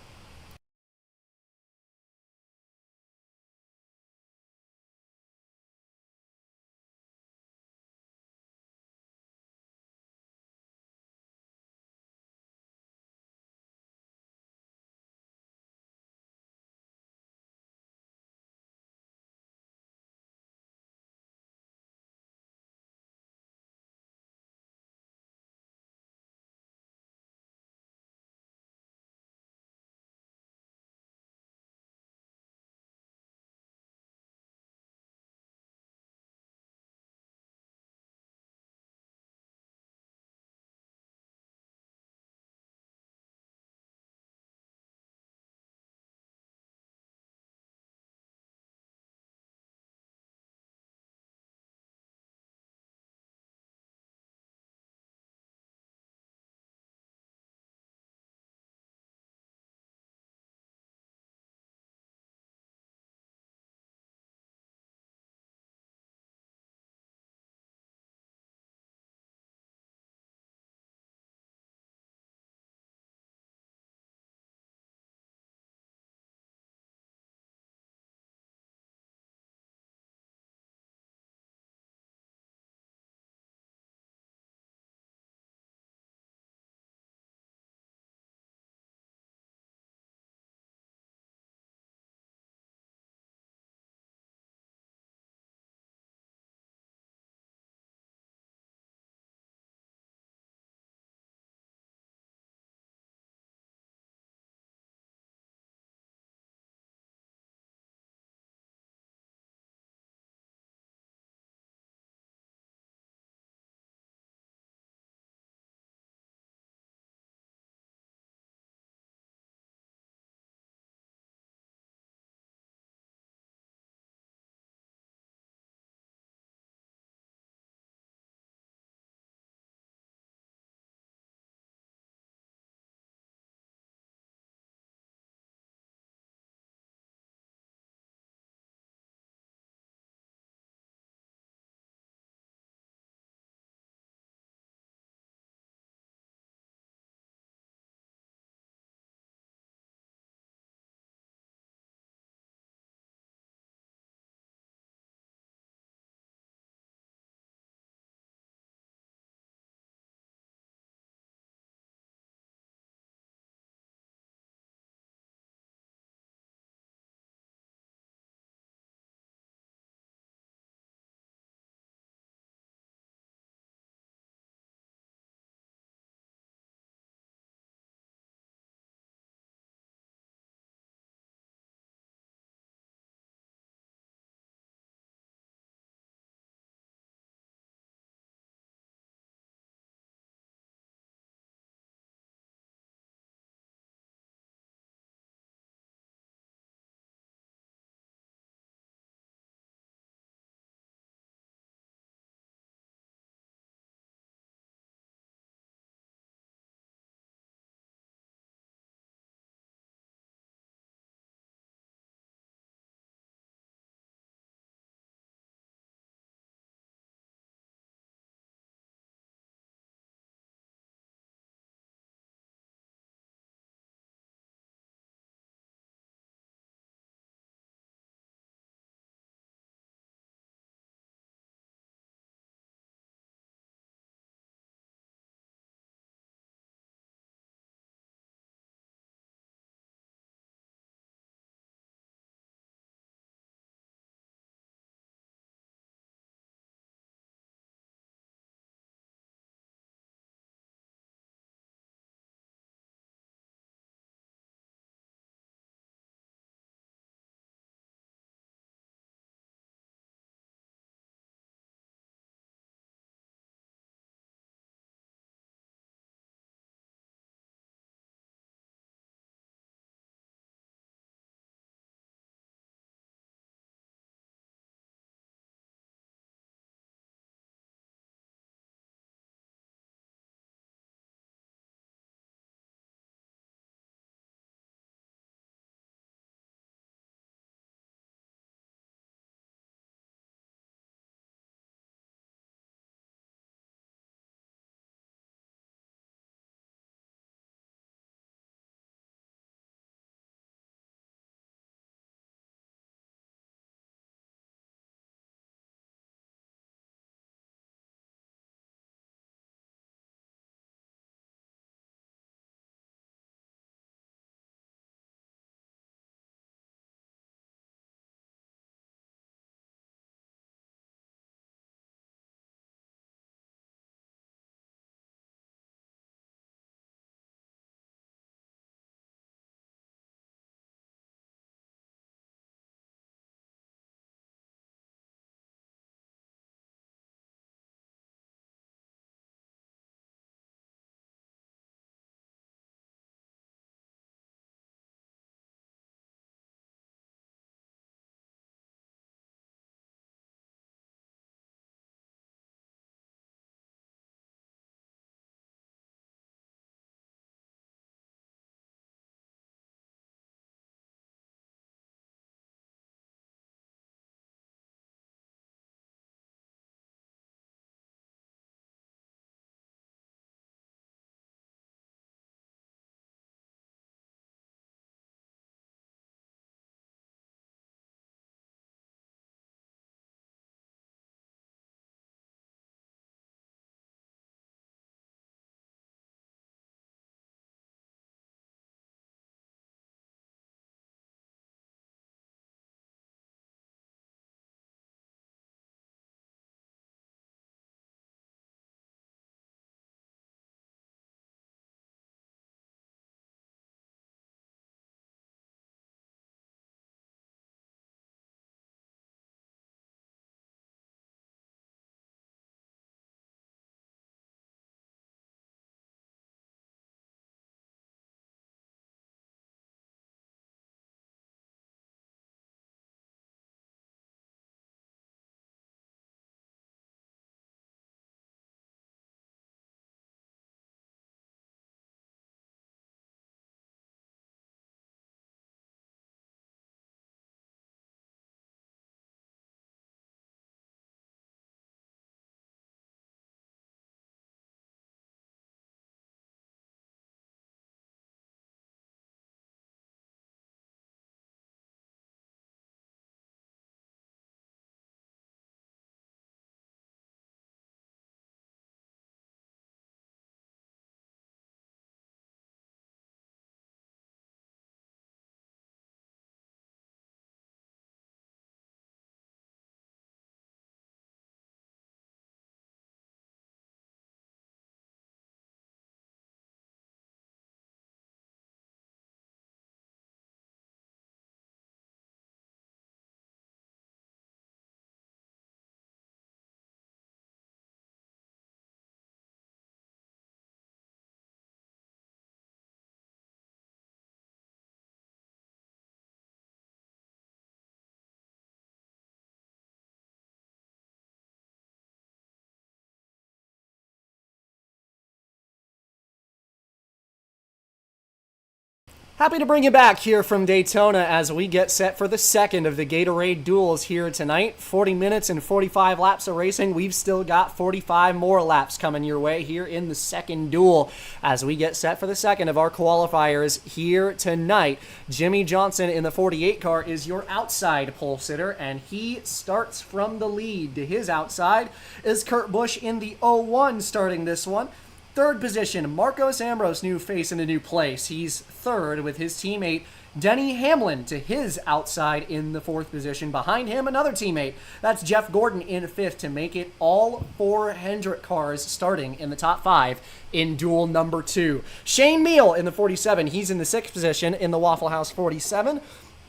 Happy to bring you back here from Daytona as we get set for the second of the Gatorade Duels here tonight. 40 minutes and 45 laps of racing. We've still got 45 more laps coming your way here in the second duel as we get set for the second of our qualifiers here tonight. Jimmy Johnson in the 48 car is your outside pole sitter, and he starts from the lead. To his outside is Kurt Busch in the 01 starting this one. Third position, Marcos Ambrose, new face in a new place. He's third with his teammate Denny Hamlin to his outside in the fourth position. Behind him, another teammate. That's Jeff Gordon in fifth to make it all four Hendrick cars starting in the top five in duel number 2. Shane Meal in the 47. He's in the sixth position in the Waffle House 47.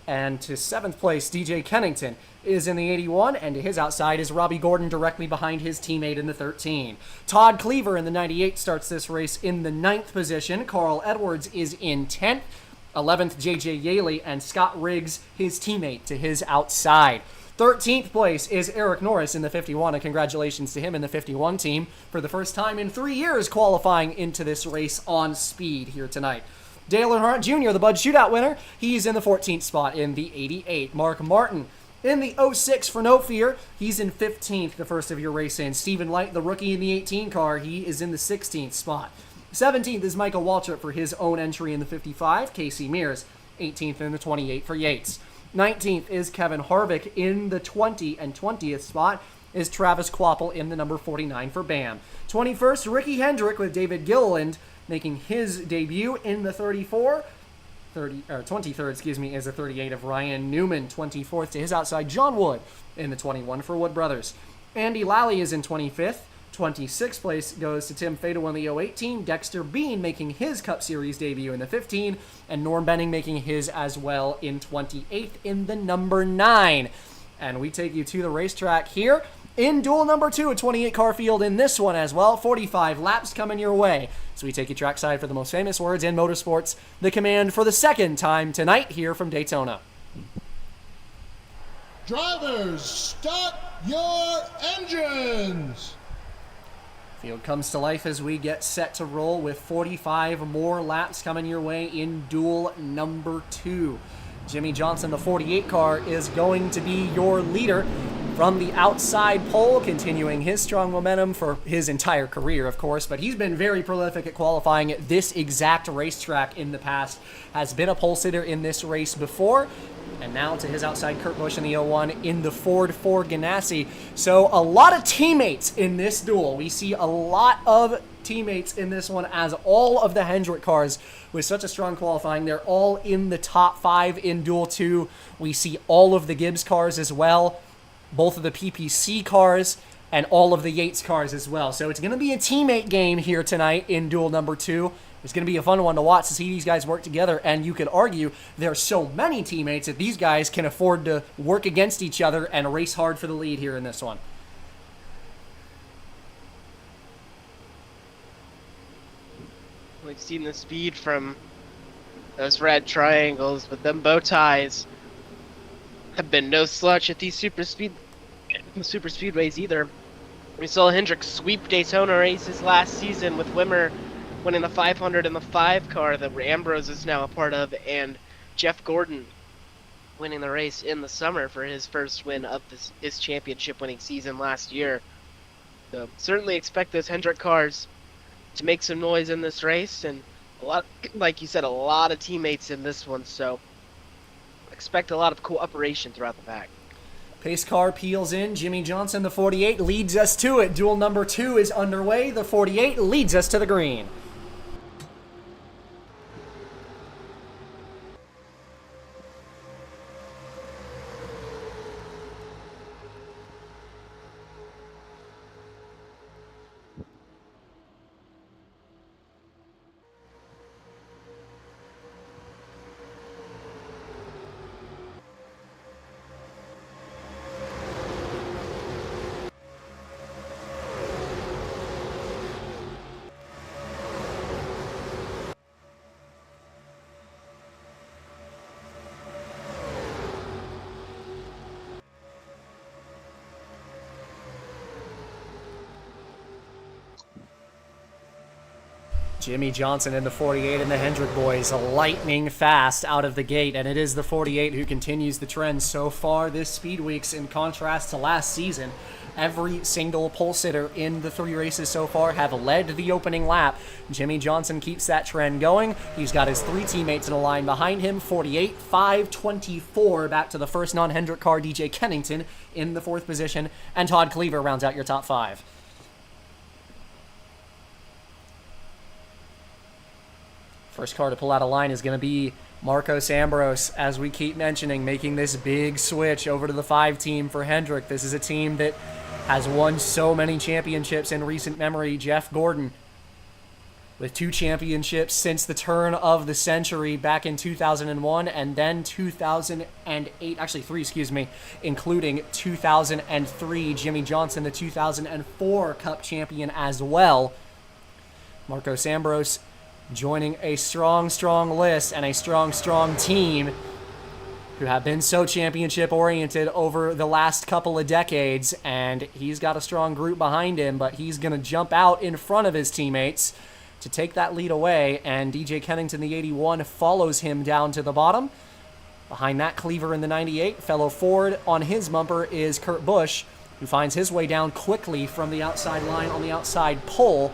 And to seventh place, DJ Kennington is in the 81, and to his outside is Robbie Gordon directly behind his teammate in the 13. Todd Cleaver in the 98 starts this race in the ninth position. Carl Edwards is in 10th. 11th, JJ Yaley, and Scott Riggs, his teammate, to his outside. 13th place is Eric Norris in the 51, and congratulations to him in the 51 team for the first time in 3 years qualifying into this race on speed here tonight. Dale Earnhardt Jr., the Bud Shootout winner, he's in the 14th spot in the 88. Mark Martin in the 06 for No Fear, he's in 15th, the first of your race in. Stephen Light, the rookie in the 18 car, he is in the 16th spot. 17th is Michael Waltrip for his own entry in the 55. Casey Mears, 18th in the 28 for Yates. 19th is Kevin Harvick in the 20, and 20th spot is Travis Kvapil in the number 49 for BAM. 21st, Ricky Hendrick with David Gilliland making his debut in the 34. 23rd, is the 38 of Ryan Newman. 24th to his outside, John Wood in the 21 for Wood Brothers. Andy Lally is in 25th. 26th place goes to Tim Fado in the 08 team. Dexter Bean making his Cup Series debut in the 15. And Norm Benning making his as well in 28th in the number 9. And we take you to the racetrack here in duel number 2, a 28-car field in this one as well. 45 laps coming your way. So we take you trackside for the most famous words in motorsports, the command for the second time tonight here from Daytona. Drivers, start your engines! Field comes to life as we get set to roll with 45 more laps coming your way in duel number 2. Jimmy Johnson, the 48 car, is going to be your leader from the outside pole, continuing his strong momentum for his entire career, of course, but he's been very prolific at qualifying at this exact racetrack in the past, has been a pole sitter in this race before, and now to his outside, Kurt Busch in the 01 in the Ford 4 Ganassi. So a lot of teammates in this duel. We see a lot of teammates in this one as all of the Hendrick cars with such a strong qualifying. They're all in the top 5 in duel 2. We see all of the Gibbs cars as well, both of the PPC cars, and all of the Yates cars as well. So it's going to be a teammate game here tonight in duel number 2. It's going to be a fun one to watch to see these guys work together, and you could argue there are so many teammates that these guys can afford to work against each other and race hard for the lead here in this one. We've seen the speed from those red triangles, but them bow ties have been no slouch at these super speedways either. We saw Hendrick sweep Daytona races last season with Wimmer winning the 500 in the 5 car that Ambrose is now a part of, and Jeff Gordon winning the race in the summer for his first win of his championship winning season last year. So certainly expect those Hendrick cars to make some noise in this race, and a lot, like you said, a lot of teammates in this one, so expect a lot of cooperation throughout the pack. Pace car peels in. Jimmy Johnson, the 48, leads us to it. Duel number 2 is underway. The 48 leads us to the green. Jimmy Johnson in the 48 and the Hendrick boys lightning fast out of the gate, and it is the 48 who continues the trend so far this Speed Weeks in contrast to last season. Every single pole sitter in the 3 races so far have led the opening lap. Jimmy Johnson keeps that trend going. He's got his 3 teammates in a line behind him, 48, 524, back to the first non-Hendrick car, DJ Kennington in the 4th position, and Todd Cleaver rounds out your top 5. First car to pull out a line is going to be Marcos Ambrose, as we keep mentioning, making this big switch over to the 5 team for Hendrick. This is a team that has won so many championships in recent memory. Jeff Gordon with 2 championships since the turn of the century back in 2001 and then 2008, actually 3, excuse me, including 2003. Jimmy Johnson, the 2004 Cup champion as well. Marcos Ambrose joining a strong list and a strong team who have been so championship-oriented over the last couple of decades, and he's got a strong group behind him, but he's going to jump out in front of his teammates to take that lead away, and DJ Kennington, the 81, follows him down to the bottom. Behind that, Cleaver in the 98. Fellow Ford on his bumper is Kurt Busch, who finds his way down quickly from the outside line on the outside pole.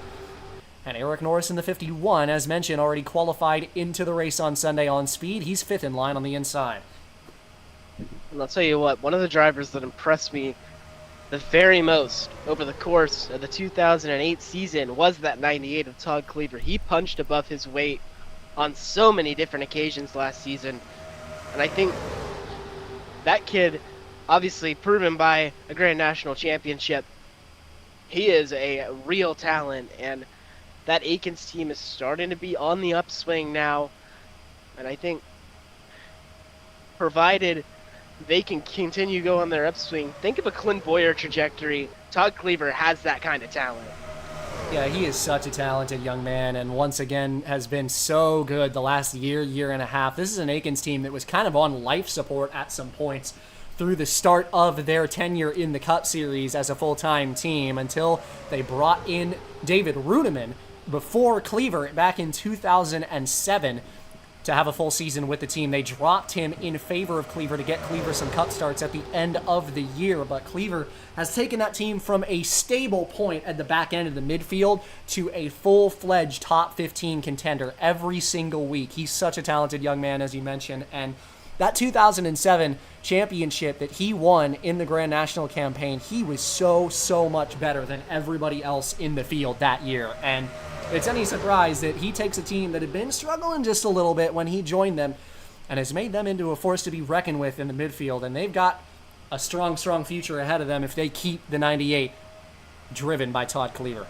And Eric Norris in the 51, as mentioned, already qualified into the race on Sunday on speed. He's 5th in line on the inside. And I'll tell you what, one of the drivers that impressed me the very most over the course of the 2008 season was that 98 of Todd Cleaver. He punched above his weight on so many different occasions last season. And I think that kid, obviously proven by a Grand National Championship, he is a real talent, and that Aikens team is starting to be on the upswing now, and I think provided they can continue going their upswing, think of a Clint Boyer trajectory. Todd Cleaver has that kind of talent. Yeah, he is such a talented young man, and once again has been so good the last year and a half. This is an Aikens team that was kind of on life support at some points through the start of their tenure in the Cup Series as a full-time team until they brought in David Runeman before Cleaver back in 2007 to have a full season with the team. They dropped him in favor of Cleaver to get Cleaver some Cup starts at the end of the year, but Cleaver has taken that team from a stable point at the back end of the midfield to a full-fledged top 15 contender every single week. He's such a talented young man, as you mentioned, and that 2007 championship that he won in the Grand National campaign, he was so much better than everybody else in the field that year. And it's any surprise that he takes a team that had been struggling just a little bit when he joined them and has made them into a force to be reckoned with in the midfield. And they've got a strong future ahead of them if they keep the 98 driven by Todd Cleaver.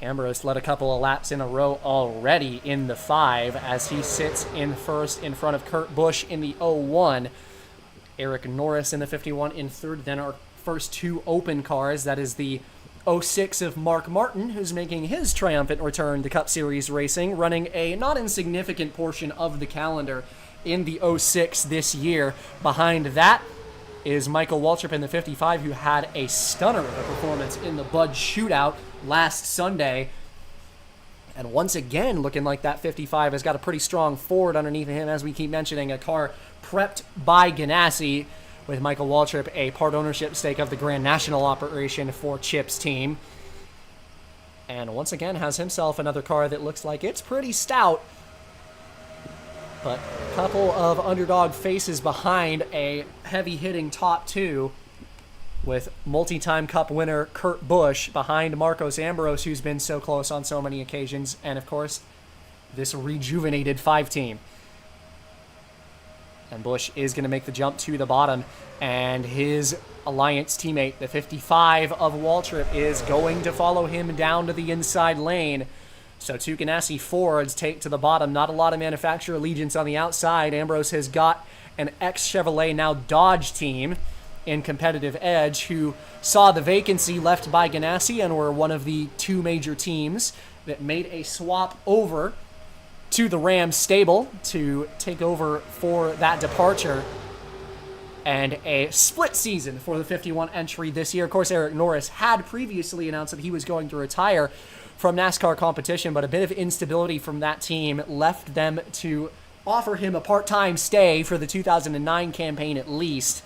Ambrose led a couple of laps in a row already in the 5 as he sits in first in front of Kurt Busch in the 01. Eric Norris in the 51 in 3rd. Then our first 2 open cars. That is the 06 of Mark Martin, who's making his triumphant return to Cup Series racing, running a not insignificant portion of the calendar in the 06 this year. Behind that is Michael Waltrip in the 55, who had a stunner of a performance in the Bud Shootout last Sunday. And once again, looking like that 55 has got a pretty strong Ford underneath him, as we keep mentioning, a car prepped by Ganassi, with Michael Waltrip a part ownership stake of the Grand National operation for Chip's team. And once again has himself another car that looks like it's pretty stout, but a couple of underdog faces behind a heavy-hitting top 2, with multi-time Cup winner Kurt Busch behind Marcos Ambrose, who's been so close on so many occasions, and of course, this rejuvenated 5 team. And Busch is going to make the jump to the bottom, and his Alliance teammate, the 55 of Waltrip, is going to follow him down to the inside lane. So 2 Ganassi Fords take to the bottom. Not a lot of manufacturer allegiance on the outside. Ambrose has got an ex-Chevrolet, now Dodge team in Competitive Edge, who saw the vacancy left by Ganassi and were one of the 2 major teams that made a swap over to the Ram stable to take over for that departure. and a split season for the 51 entry this year. Of course, Eric Norris had previously announced that he was going to retire from NASCAR competition, but a bit of instability from that team left them to offer him a part-time stay for the 2009 campaign at least.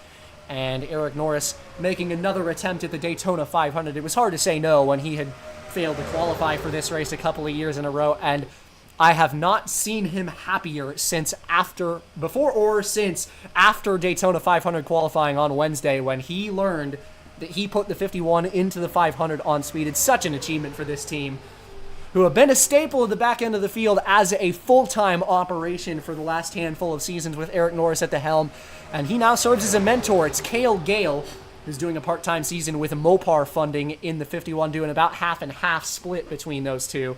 And Eric Norris making another attempt at the Daytona 500. It was hard to say no when he had failed to qualify for this race a couple of years in a row, and I have not seen him happier since after Daytona 500 qualifying on Wednesday, when he learned that he put the 51 into the 500 on speed. It's such an achievement for this team, who have been a staple of the back end of the field as a full-time operation for the last handful of seasons with Eric Norris at the helm, and he now serves as a mentor. It's Cale Gale, who's doing a part-time season with Mopar funding in the 51, doing about half and half split between those two.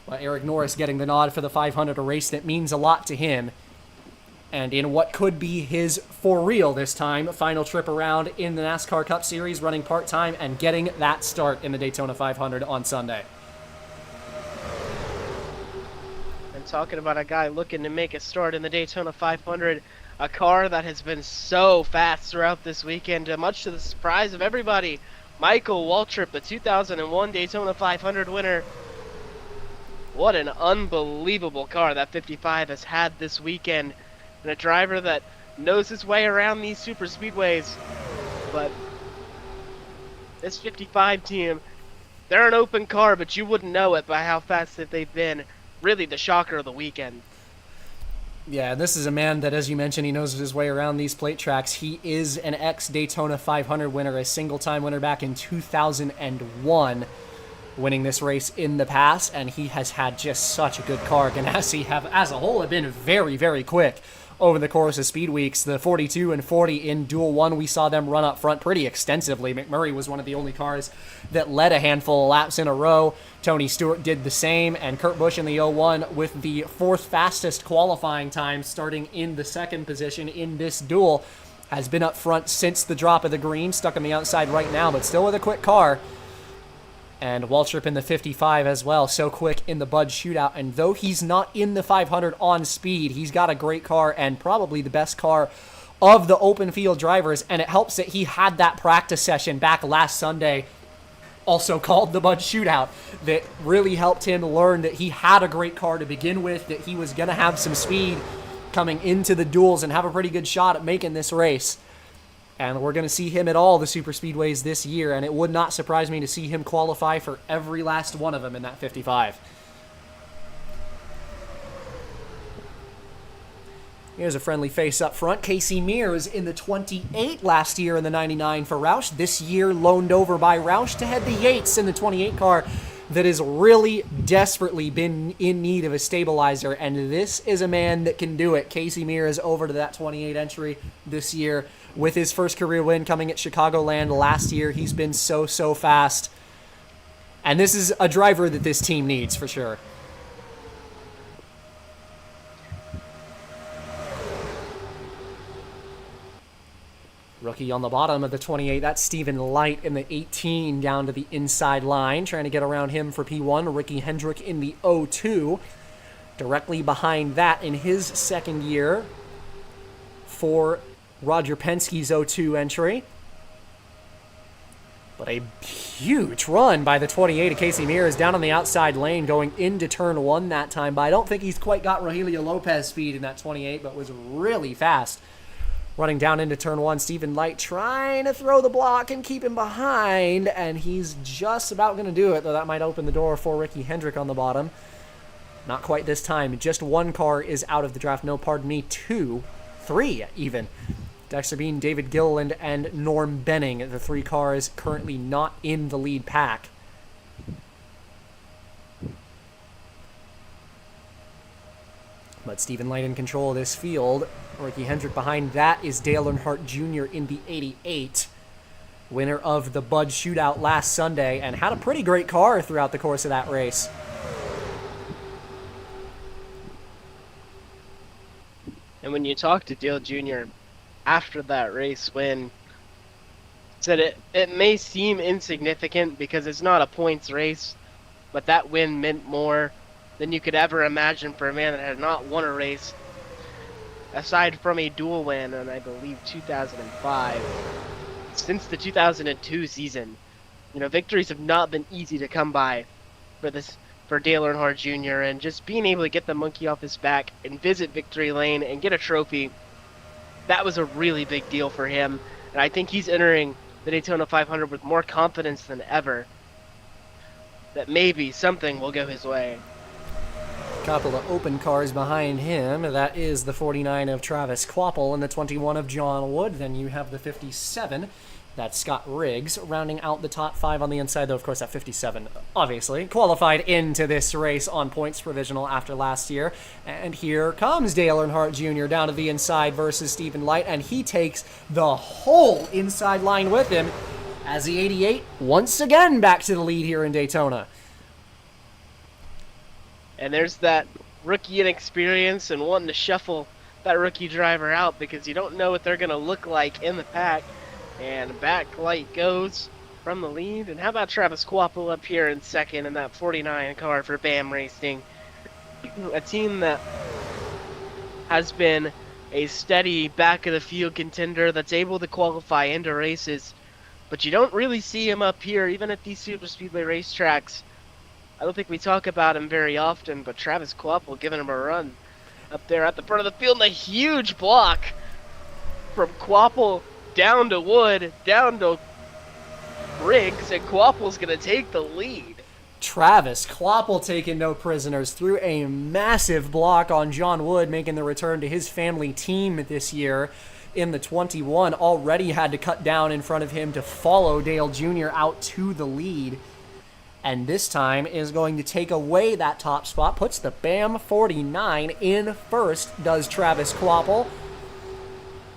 But Eric Norris getting the nod for the 500, a race that means a lot to him. And in what could be his, for real this time, final trip around in the NASCAR Cup Series, running part-time and getting that start in the Daytona 500 on Sunday. And talking about a guy looking to make a start in the Daytona 500, a car that has been so fast throughout this weekend, much to the surprise of everybody, Michael Waltrip, the 2001 Daytona 500 winner. What an unbelievable car that 55 has had this weekend, and a driver that knows his way around these super speedways. But this 55 team, they're an open car, but you wouldn't know it by how fast that they've been. Really the shocker of the weekend. Yeah, this is a man that, as you mentioned, he knows his way around these plate tracks. He is an ex-Daytona 500 winner, a single-time winner back in 2001. Winning this race in the past, and he has had just such a good car. Ganassi have, as a whole, have been very, very quick over the course of speed weeks. The 42 and 40 in Duel 1, we saw them run up front pretty extensively. McMurray was one of the only cars that led a handful of laps in a row. Tony Stewart did the same, and Kurt Busch in the 01 with the fourth fastest qualifying time, starting in the second position in this duel, has been up front since the drop of the green, stuck on the outside right now, but still with a quick car. And Waltrip in the 55 as well, so quick in the Bud shootout. And though he's not in the 500 on speed, he's got a great car and probably the best car of the open field drivers. And it helps that he had that practice session back last Sunday, also called the Bud shootout, that really helped him learn that he had a great car to begin with, that he was going to have some speed coming into the duels and have a pretty good shot at making this race. And we're going to see him at all the super speedways this year, and it would not surprise me to see him qualify for every last one of them in that 55. Here's a friendly face up front. Casey Mears in the 28 last year in the 99 for Roush. This year loaned over by Roush to head the Yates in the 28 car that has really desperately been in need of a stabilizer, and this is a man that can do it. Casey Mears over to that 28 entry this year with his first career win coming at Chicagoland last year. He's been so fast, and this is a driver that this team needs for sure. Rookie on the bottom of the 28, that's Stephen Light in the 18 down to the inside line, trying to get around him for P1. Ricky Hendrick in the 02. Directly behind that in his second year for Roger Penske's 02 entry. But a huge run by the 28 of Casey Mears down on the outside lane going into turn 1 that time. But I don't think he's quite got Rogelio Lopez speed in that 28, but was really fast. Running down into turn 1, Stephen Light trying to throw the block and keep him behind, and he's just about going to do it, though that might open the door for Ricky Hendrick on the bottom. Not quite this time. Just one car is out of the draft. No, pardon me, 2, 3 even. Dexter Bean, David Gilliland, and Norm Benning, the 3 cars currently not in the lead pack. But Stephen Light in control of this field. Ricky Hendrick behind that is Dale Earnhardt Jr. in the 88. Winner of the Bud shootout last Sunday, and had a pretty great car throughout the course of that race. And when you talk to Dale Jr. after that race win, said it may seem insignificant because it's not a points race, but that win meant more than you could ever imagine for a man that had not won a race. aside from a dual win in, I believe, 2005, since the 2002 season. Victories have not been easy to come by for Dale Earnhardt Jr. And just being able to get the monkey off his back and visit victory lane and get a trophy, that was a really big deal for him. And I think he's entering the Daytona 500 with more confidence than ever that maybe something will go his way. Couple of open cars behind him. That is the 49 of Travis Kvapil and the 21 of John Wood. Then you have the 57. That's Scott Riggs, rounding out the top 5 on the inside, though, of course, that 57, obviously, qualified into this race on points provisional after last year. And here comes Dale Earnhardt Jr. down to the inside versus Stephen Light, and he takes the whole inside line with him as the 88 once again back to the lead here in Daytona. And there's that rookie inexperience and wanting to shuffle that rookie driver out because you don't know what they're going to look like in the pack. And back Light goes from the lead. And how about Travis Kvapil up here in second in that 49 car for BAM Racing? A team that has been a steady back-of-the-field contender that's able to qualify into races. But you don't really see him up here, even at these super speedway racetracks. I don't think we talk about him very often, but Travis Kvapil giving him a run up there at the front of the field, and a huge block from Kvapil down to Wood, down to Riggs, and Kvapil's going to take the lead. Travis Kvapil taking no prisoners through a massive block on John Wood, making the return to his family team this year in the 21. Already had to cut down in front of him to follow Dale Jr. out to the lead. And this time is going to take away that top spot, puts the BAM 49 in first, does Travis Kvapil.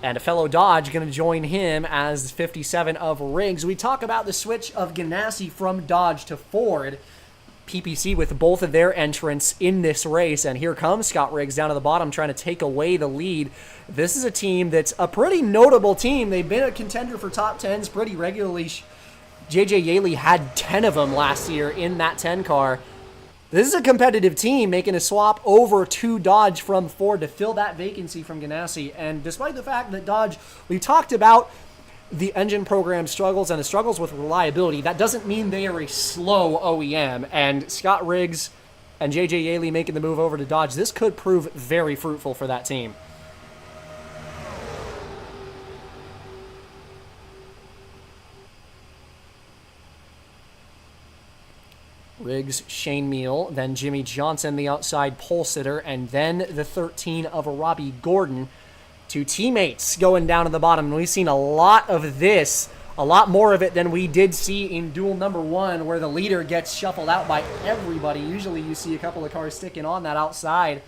And a fellow Dodge going to join him as 57 of Riggs. We talk about the switch of Ganassi from Dodge to Ford. PPC with both of their entrants in this race. And here comes Scott Riggs down to the bottom trying to take away the lead. This is a team that's a pretty notable team. They've been a contender for top 10s pretty regularly. J.J. Yaley had 10 of them last year in that 10 car. This is a competitive team making a swap over to Dodge from Ford to fill that vacancy from Ganassi. And despite the fact that Dodge, we talked about the engine program struggles and the struggles with reliability, that doesn't mean they are a slow OEM. And Scott Riggs and J.J. Yaley making the move over to Dodge, this could prove very fruitful for that team. Riggs, Shane Meal, then Jimmy Johnson, the outside pole sitter, and then the 13 of Robbie Gordon. Two teammates going down to the bottom. And we've seen a lot of this, a lot more of it than we did see in duel number 1, where the leader gets shuffled out by everybody. Usually you see a couple of cars sticking on that outside.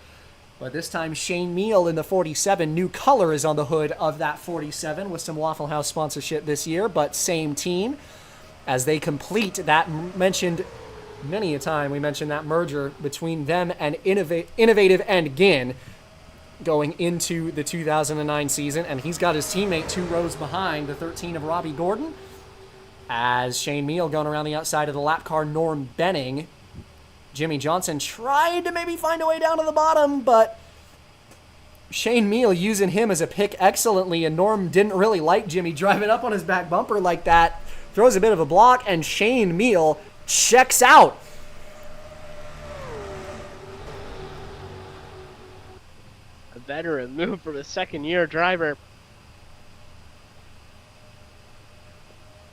But this time Shane Meal in the 47. New color is on the hood of that 47 with some Waffle House sponsorship this year, but same team as they complete that mentioned many a time. We mentioned that merger between them and Innovative and Ginn going into the 2009 season, and he's got his teammate 2 rows behind, the 13 of Robbie Gordon, as Shane Meal going around the outside of the lap car, Norm Benning. Jimmy Johnson tried to maybe find a way down to the bottom, but Shane Meal using him as a pick excellently, and Norm didn't really like Jimmy driving up on his back bumper like that. Throws a bit of a block, and Shane Meal checks out. A veteran move from a second-year driver.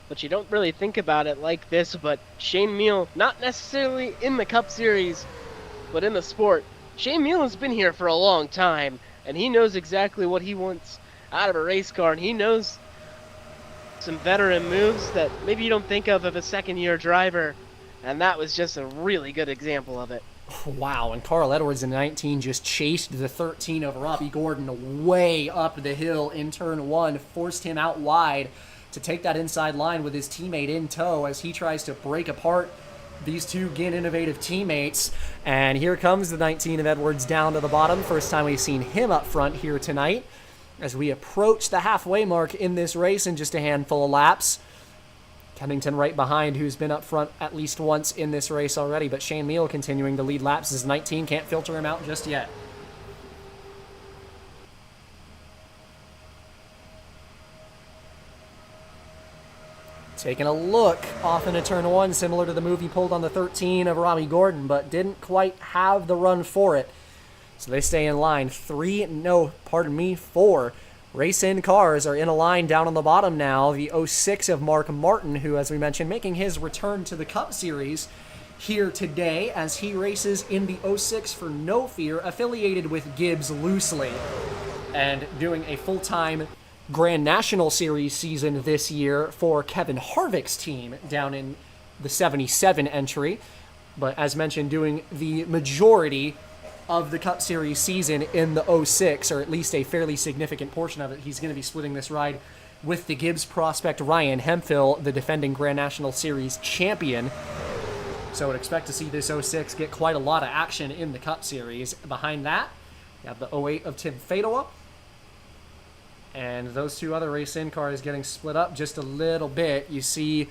But you don't really think about it like this, but Shane Meal, not necessarily in the Cup Series, but in the sport, Shane Meal has been here for a long time, and he knows exactly what he wants out of a race car, and he knows some veteran moves that maybe you don't think of a second-year driver. And that was just a really good example of it. Wow, and Carl Edwards in 19 just chased the 13 of Robbie Gordon way up the hill in turn 1, forced him out wide to take that inside line with his teammate in tow as he tries to break apart these two Ginn Innovative teammates. And here comes the 19 of Edwards down to the bottom. First time we've seen him up front here tonight as we approach the halfway mark in this race in just a handful of laps. Kennington right behind, who's been up front at least once in this race already, but Shane Meal continuing to lead laps as 19 can't filter him out just yet. Taking a look off into turn 1, similar to the move he pulled on the 13 of Robbie Gordon, but didn't quite have the run for it. So they stay in line. 4 race-in cars are in a line down on the bottom now. The 06 of Mark Martin, who, as we mentioned, making his return to the Cup Series here today as he races in the 06 for No Fear, affiliated with Gibbs loosely, and doing a full-time Grand National Series season this year for Kevin Harvick's team down in the 77 entry. But as mentioned, doing the majority of the Cup Series season in the 06, or at least a fairly significant portion of it. He's going to be splitting this ride with the Gibbs prospect Ryan Hemphill, the defending Grand National Series champion. So I would expect to see this 06 get quite a lot of action in the Cup Series. Behind that, you have the 08 of Tim Fedua. And those two other race-in cars getting split up just a little bit. You see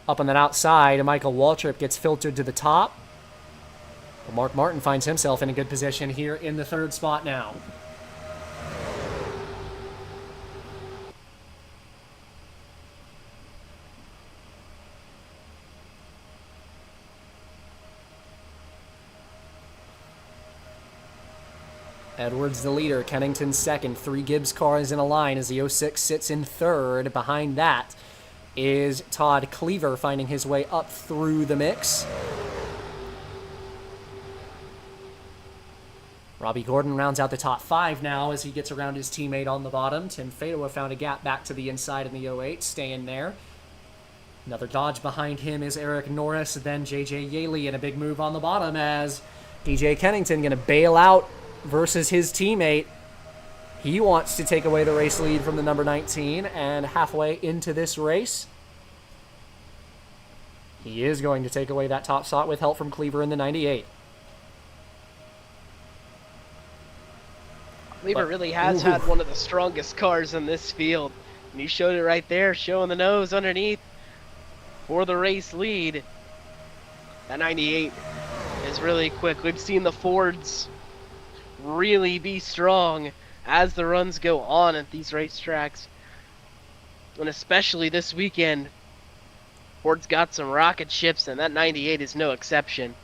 up on that outside, Michael Waltrip gets filtered to the top. But Mark Martin finds himself in a good position here in the 3rd spot now. Edwards the leader, Kennington 2nd, 3 Gibbs cars in a line as the 06 sits in 3rd. Behind that is Todd Cleaver finding his way up through the mix. Robbie Gordon rounds out the top 5 now as he gets around his teammate on the bottom. Tim Fedua found a gap back to the inside in the 08, staying there. Another dodge behind him is Eric Norris, then JJ Yaley in a big move on the bottom as DJ Kennington going to bail out versus his teammate. He wants to take away the race lead from the number 19, and halfway into this race, he is going to take away that top spot with help from Cleaver in the 98. Cleaver really has had one of the strongest cars in this field. And he showed it right there, showing the nose underneath for the race lead. That 98 is really quick. We've seen the Fords really be strong as the runs go on at these racetracks. And especially this weekend, Ford's got some rocket ships, and that 98 is no exception.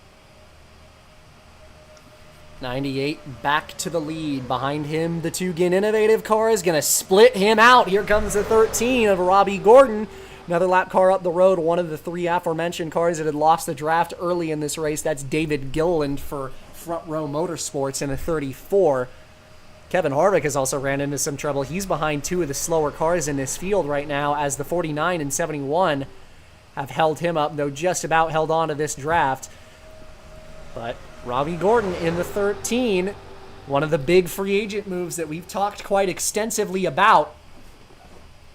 98 back to the lead. Behind him, the 2-Gin Innovative car is going to split him out. Here comes the 13 of Robbie Gordon. Another lap car up the road, one of the 3 aforementioned cars that had lost the draft early in this race. That's David Gilliland for Front Row Motorsports in a 34. Kevin Harvick has also ran into some trouble. He's behind 2 of the slower cars in this field right now as the 49 and 71 have held him up, though just about held on to this draft. But Robbie Gordon in the 13, one of the big free agent moves that we've talked quite extensively about.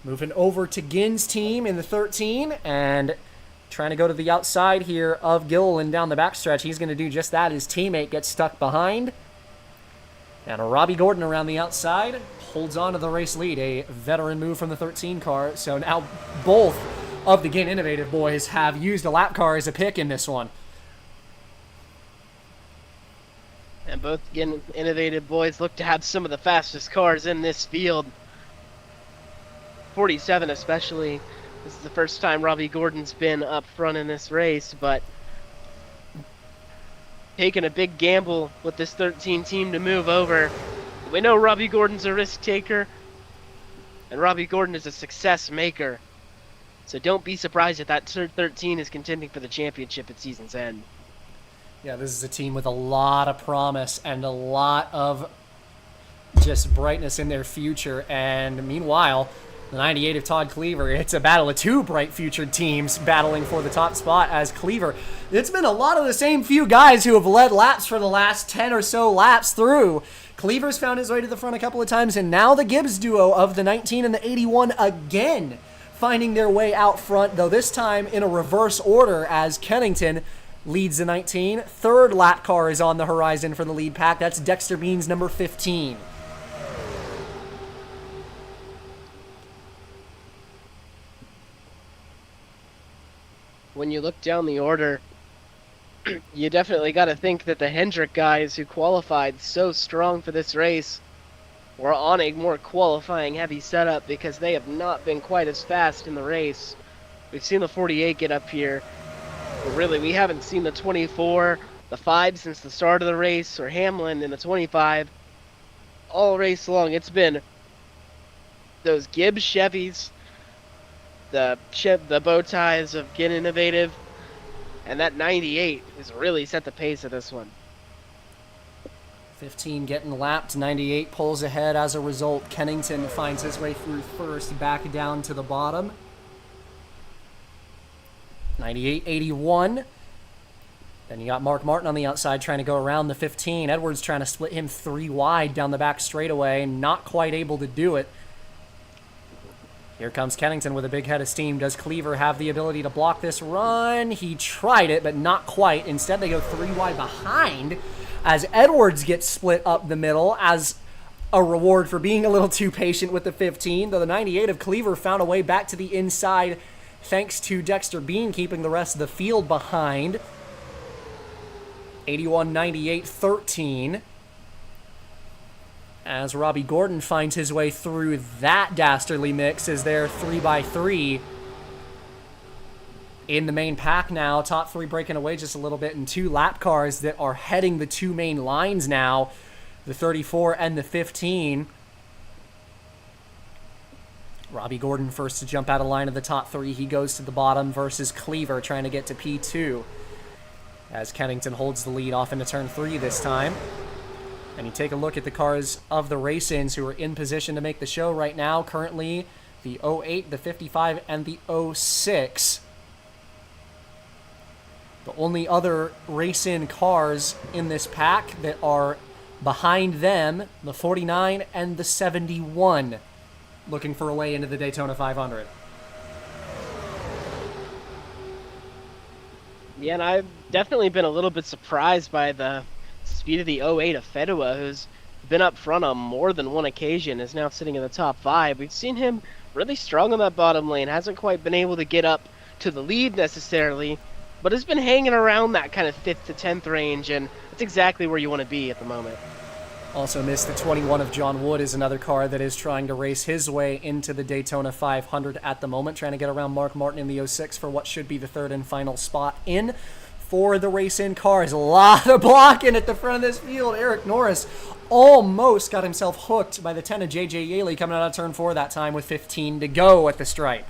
Moving over to Gin's team in the 13 and trying to go to the outside here of Gilliland down the backstretch. He's going to do just that. His teammate gets stuck behind. And Robbie Gordon around the outside holds on to the race lead. A veteran move from the 13 car. So now both of the Gin Innovative boys have used a lap car as a pick in this one. And both Gin Innovative boys look to have some of the fastest cars in this field. 47 especially. This is the first time Robbie Gordon's been up front in this race, but taking a big gamble with this 13 team to move over. We know Robbie Gordon's a risk taker, and Robbie Gordon is a success maker. So don't be surprised if that 13 is contending for the championship at season's end. Yeah, this is a team with a lot of promise and a lot of just brightness in their future. And meanwhile, the 98 of Todd Cleaver, it's a battle of 2 bright-futured teams battling for the top spot as Cleaver. It's been a lot of the same few guys who have led laps for the last 10 or so laps through. Cleaver's found his way to the front a couple of times, and now the Gibbs duo of the 19 and the 81 again finding their way out front, though this time in a reverse order as Kennington leads the 19. 3rd lap car is on the horizon for the lead pack. That's Dexter Bean's number 15. When you look down the order, you definitely got to think that the Hendrick guys who qualified so strong for this race were on a more qualifying heavy setup because they have not been quite as fast in the race. We've seen the 48 get up here, but really we haven't seen the 24, the 5 since the start of the race, or Hamlin in the 25. All race long, it's been those Gibbs Chevys, the bow ties of Get Innovative, and that 98 has really set the pace of this one. 15 getting lapped, 98 pulls ahead as a result. Kennington finds his way through first, back down to the bottom. 98, 81. Then you got Mark Martin on the outside trying to go around the 15. Edwards trying to split him 3 wide down the back straightaway, not quite able to do it. Here comes Kennington with a big head of steam. Does Cleaver have the ability to block this run? He tried it, but not quite. Instead, they go 3 wide behind as Edwards gets split up the middle as a reward for being a little too patient with the 15, though the 98 of Cleaver found a way back to the inside thanks to Dexter Bean keeping the rest of the field behind. 81, 98, 13. As Robbie Gordon finds his way through that dastardly mix as they're 3x3 in the main pack now. Top 3 breaking away just a little bit, and 2 lap cars that are heading the 2 main lines now, the 34 and the 15. Robbie Gordon first to jump out of line of the top 3. He goes to the bottom versus Cleaver trying to get to P2 as Kennington holds the lead off into turn 3 this time. And you take a look at the cars of the race-ins who are in position to make the show right now. Currently, the 08, the 55, and the 06. The only other race-in cars in this pack that are behind them, the 49 and the 71, looking for a way into the Daytona 500. Yeah, and I've definitely been a little bit surprised by the speed of the 08 of Fedua, who's been up front on more than one occasion, is now sitting in the top 5. We've seen him really strong on that bottom lane, hasn't quite been able to get up to the lead necessarily, but has been hanging around that kind of 5th to 10th range, and that's exactly where you want to be at the moment. Also missed the 21 of John Wood is another car that is trying to race his way into the Daytona 500 at the moment, trying to get around Mark Martin in the 06 for what should be the 3rd and final spot in for the race-in cars. A lot of blocking at the front of this field. Eric Norris almost got himself hooked by the 10 of J.J. Yaley coming out of turn 4 that time with 15 to go at the stripe.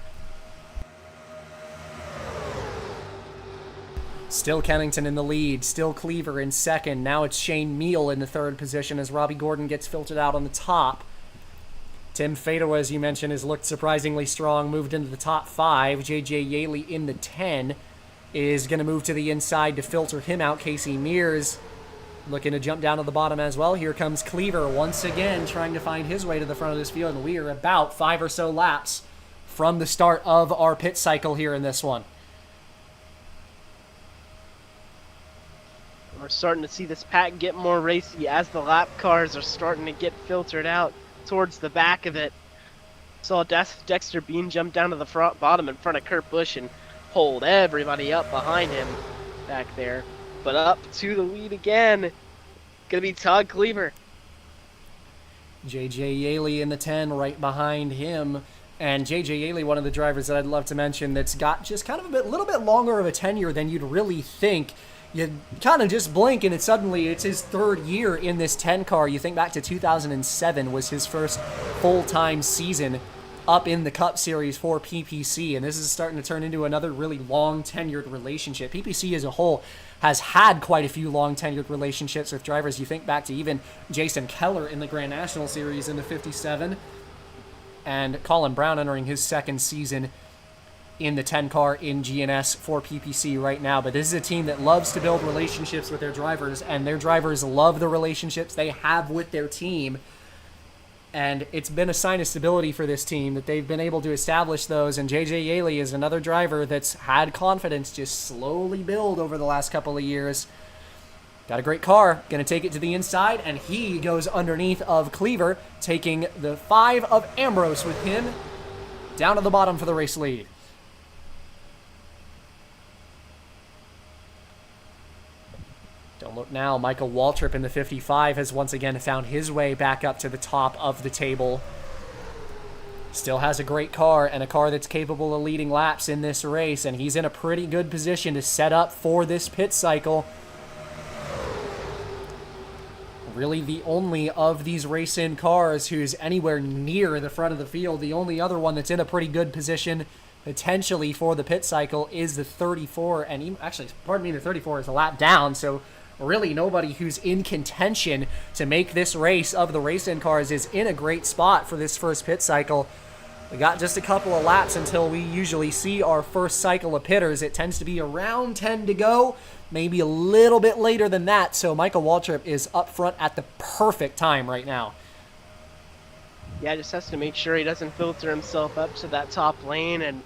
Still Kennington in the lead, still Cleaver in second. Now it's Shane Meal in the 3rd position as Robbie Gordon gets filtered out on the top. Tim Fedua, as you mentioned, has looked surprisingly strong, moved into the top 5. J.J. Yaley in the 10 is going to move to the inside to filter him out. Casey Mears looking to jump down to the bottom as well. Here comes Cleaver once again trying to find his way to the front of this field, and we are about 5 or so laps from the start of our pit cycle here in this one. We're starting to see this pack get more racy as the lap cars are starting to get filtered out towards the back of it. Saw Dexter Bean jump down to the bottom in front of Kurt Busch and hold everybody up behind him back there. But up to the lead again, gonna be Todd Cleaver. J.J. Yaley in the 10 right behind him. And J.J. Yaley, one of the drivers that I'd love to mention that's got just kind of a little bit longer of a tenure than you'd really think. You kind of just blink and it's his 3rd year in this 10 car. You think back to 2007 was his first full-time season up in the Cup Series for PPC, and this is starting to turn into another really long-tenured relationship. PPC as a whole has had quite a few long-tenured relationships with drivers. You think back to even Jason Keller in the Grand National Series in the 57, and Colin Brown entering his 2nd season in the 10 car in GNS for PPC right now. But this is a team that loves to build relationships with their drivers, and their drivers love the relationships they have with their team. And it's been a sign of stability for this team that they've been able to establish those. And J.J. Yaley is another driver that's had confidence just slowly build over the last couple of years. Got a great car, going to take it to the inside, and he goes underneath of Cleaver, taking the 5 of Ambrose with him down to the bottom for the race lead. Don't look now. Michael Waltrip in the 55 has once again found his way back up to the top of the table. Still has a great car and a car that's capable of leading laps in this race, and he's in a pretty good position to set up for this pit cycle. Really the only of these race-in cars who's anywhere near the front of the field. The only other one that's in a pretty good position potentially for the pit cycle is the 34, and actually, pardon me, the 34 is a lap down, so really nobody who's in contention to make this race of the race-in cars is in a great spot for this first pit cycle. We got just a couple of laps until we usually see our first cycle of pitters. It tends to be around 10 to go, maybe a little bit later than that, so Michael Waltrip is up front at the perfect time right now. Yeah, just has to make sure he doesn't filter himself up to that top lane and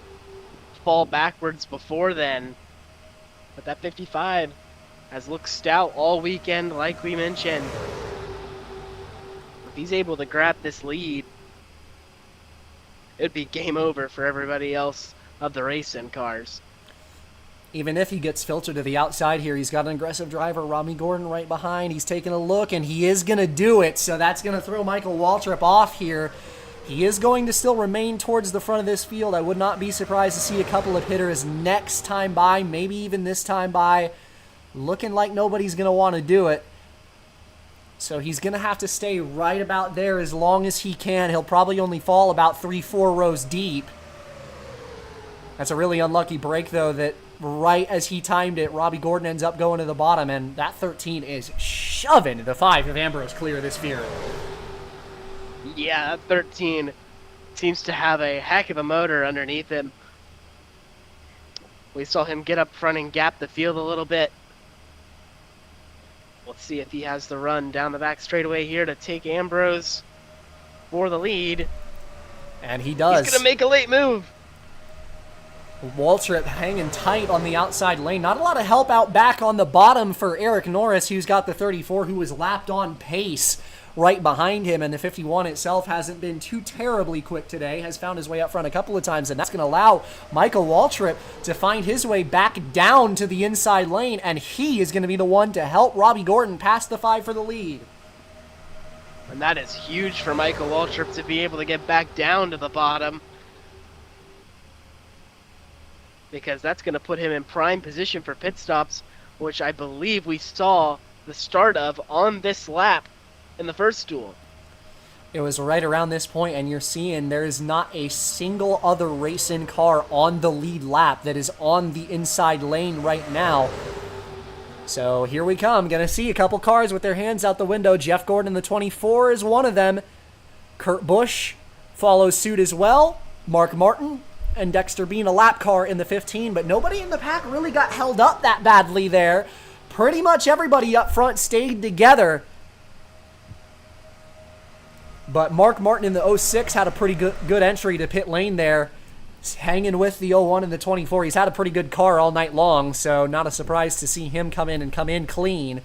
fall backwards before then. But that 55 has looked stout all weekend, like we mentioned. If he's able to grab this lead, it'd be game over for everybody else of the racing cars. Even if he gets filtered to the outside here, he's got an aggressive driver, Robbie Gordon, right behind. He's taking a look, and he is going to do it, so that's going to throw Michael Waltrip off here. He is going to still remain towards the front of this field. I would not be surprised to see a couple of hitters next time by, maybe even this time by. Looking like nobody's going to want to do it. So he's going to have to stay right about there as long as he can. He'll probably only fall about 3-4 rows deep. That's a really unlucky break, though, that right as he timed it, Robbie Gordon ends up going to the bottom, and that 13 is shoving the 5 of Ambrose clear of this field. Yeah, that 13 seems to have a heck of a motor underneath him. We saw him get up front and gap the field a little bit. Let's see if he has the run down the back straightaway here to take Ambrose for the lead. And he does. He's going to make a late move. Waltrip hanging tight on the outside lane. Not a lot of help out back on the bottom for Eric Norris, who's got the 34, who was lapped on pace right behind him, and the 51 itself hasn't been too terribly quick today, has found his way up front a couple of times, and that's going to allow Michael Waltrip to find his way back down to the inside lane, and he is going to be the one to help Robbie Gordon pass the 5 for the lead. And that is huge for Michael Waltrip to be able to get back down to the bottom, because that's going to put him in prime position for pit stops, which I believe we saw the start of on this lap in the first duel. It was right around this point, and you're seeing there is not a single other racing car on the lead lap that is on the inside lane right now. So here we come. Going to see a couple cars with their hands out the window. Jeff Gordon in the 24 is one of them. Kurt Busch follows suit as well. Mark Martin and Dexter Bean, a lap car in the 15, but nobody in the pack really got held up that badly there. Pretty much everybody up front stayed together. But Mark Martin in the 06 had a pretty good entry to pit lane there. He's hanging with the 01 and the 24. He's had a pretty good car all night long, so not a surprise to see him come in clean.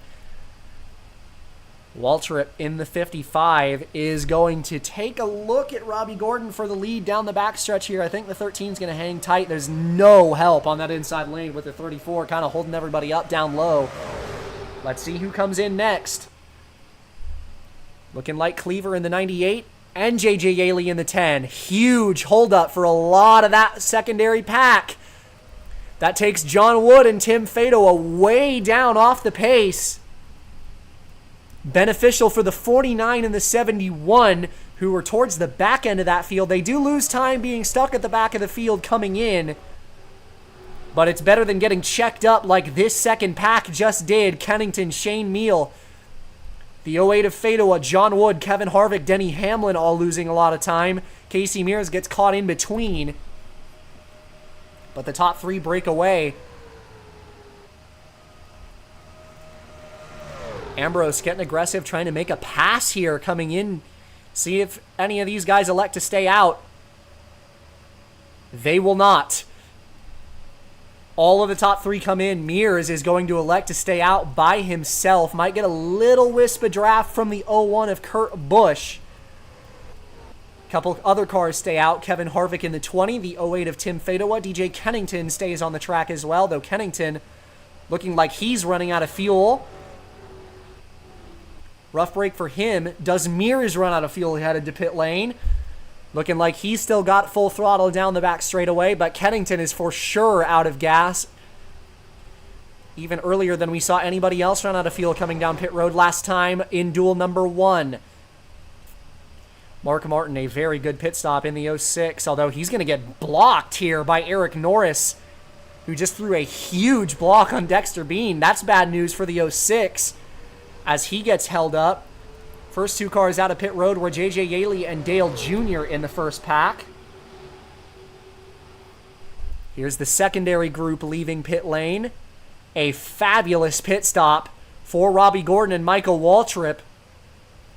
Waltrip in the 55 is going to take a look at Robbie Gordon for the lead down the backstretch here. I think the 13 is going to hang tight. There's no help on that inside lane with the 34 kind of holding everybody up down low. Let's see who comes in next. Looking like Cleaver in the 98 and J.J. Yaley in the 10. Huge holdup for a lot of that secondary pack. That takes John Wood and Tim Fado way down off the pace. Beneficial for the 49 and the 71, who are towards the back end of that field. They do lose time being stuck at the back of the field coming in, but it's better than getting checked up like this second pack just did. Kennington, Shane Meal, the 08 of Fadoa, John Wood, Kevin Harvick, Denny Hamlin all losing a lot of time. Casey Mears gets caught in between, but the top 3 break away. Ambrose getting aggressive, trying to make a pass here coming in. See if any of these guys elect to stay out. They will not. All of the top 3 come in. Mears is going to elect to stay out by himself. Might get a little wisp of draft from the 01 of Kurt Busch. Couple other cars stay out. Kevin Harvick in the 20. The 08 of Tim Fadoa. DJ Kennington stays on the track as well, though Kennington looking like he's running out of fuel. Rough break for him. Does Mears run out of fuel headed to pit lane? Looking like he's still got full throttle down the back straightaway, but Kennington is for sure out of gas. Even earlier than we saw anybody else run out of fuel coming down pit road last time in duel number 1. Mark Martin, a very good pit stop in the 06, although he's going to get blocked here by Eric Norris, who just threw a huge block on Dexter Bean. That's bad news for the 06 as he gets held up. First 2 cars out of pit road were JJ Yaley and Dale Jr. in the first pack. Here's the secondary group leaving pit lane. A fabulous pit stop for Robbie Gordon and Michael Waltrip.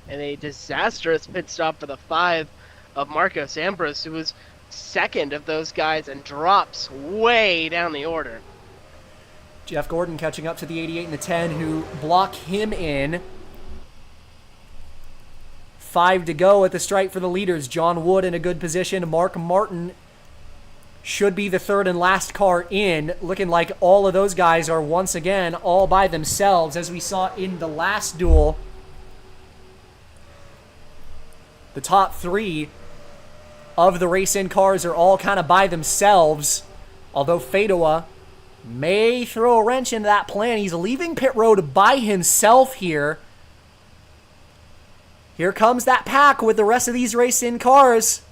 And a disastrous pit stop for the 5 of Marcos Ambrose, who was second of those guys and drops way down the order. Jeff Gordon catching up to the 88 and the 10 who block him in. 5 to go at the stripe for the leaders. John Wood in a good position. Mark Martin should be the 3rd and last car in. Looking like all of those guys are once again all by themselves, as we saw in the last duel. The top 3 of the race-in cars are all kind of by themselves, although Fedua may throw a wrench into that plan. He's leaving pit road by himself here. Here comes that pack with the rest of these race-in cars.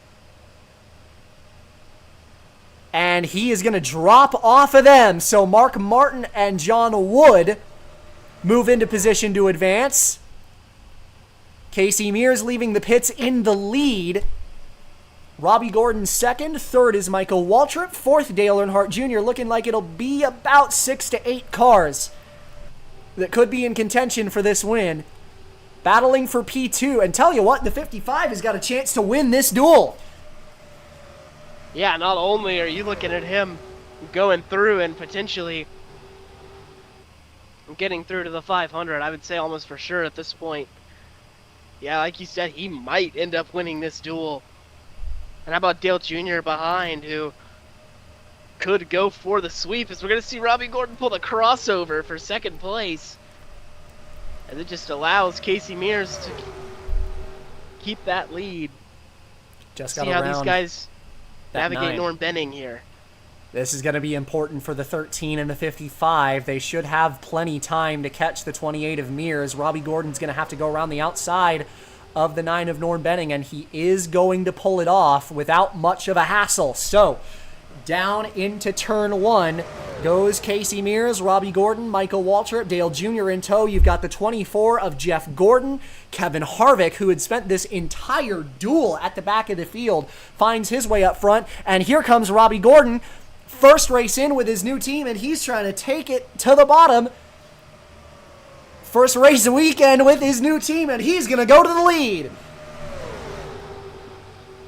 And he is going to drop off of them. So Mark Martin and John Wood move into position to advance. Casey Mears leaving the pits in the lead. Robbie Gordon 2nd. 3rd is Michael Waltrip. 4th, Dale Earnhardt Jr. Looking like it'll be about 6 to 8 cars that could be in contention for this win. Battling for P2. And tell you what, the 55 has got a chance to win this duel. Yeah, not only are you looking at him going through and potentially getting through to the 500, I would say almost for sure at this point. Yeah, like you said, he might end up winning this duel. And how about Dale Jr. behind, who could go for the sweep, as we're going to see Robbie Gordon pull the crossover for 2nd place. As it just allows Casey Mears to keep that lead. Just see how these guys navigate 9. Norm Benning here. This is going to be important for the 13 and the 55. They should have plenty time to catch the 28 of Mears. Robbie Gordon's going to have to go around the outside of the 9 of Norm Benning, and he is going to pull it off without much of a hassle. So, down into turn 1 goes Casey Mears, Robbie Gordon, Michael Waltrip, Dale Jr. in tow. You've got the 24 of Jeff Gordon. Kevin Harvick, who had spent this entire duel at the back of the field, finds his way up front. And here comes Robbie Gordon, first race in with his new team, and he's trying to take it to the bottom. First race weekend with his new team, and he's going to go to the lead.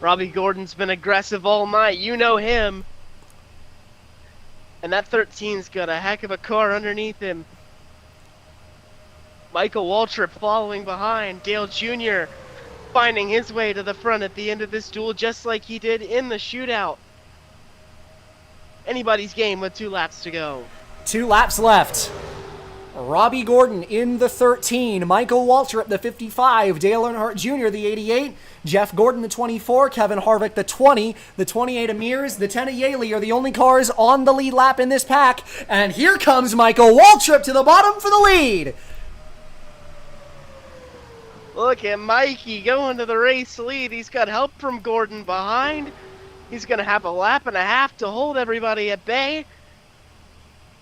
Robbie Gordon's been aggressive all night. You know him. And that 13's got a heck of a car underneath him. Michael Waltrip following behind. Dale Jr. finding his way to the front at the end of this duel, just like he did in the shootout. Anybody's game with 2 laps to go. 2 laps left. Robbie Gordon in the 13, Michael Waltrip the 55, Dale Earnhardt Jr. the 88, Jeff Gordon the 24, Kevin Harvick the 20, the 28 of Mears, the 10 of Yaley are the only cars on the lead lap in this pack. And here comes Michael Waltrip to the bottom for the lead. Look at Mikey going to the race lead. He's got help from Gordon behind. He's going to have a lap and a half to hold everybody at bay.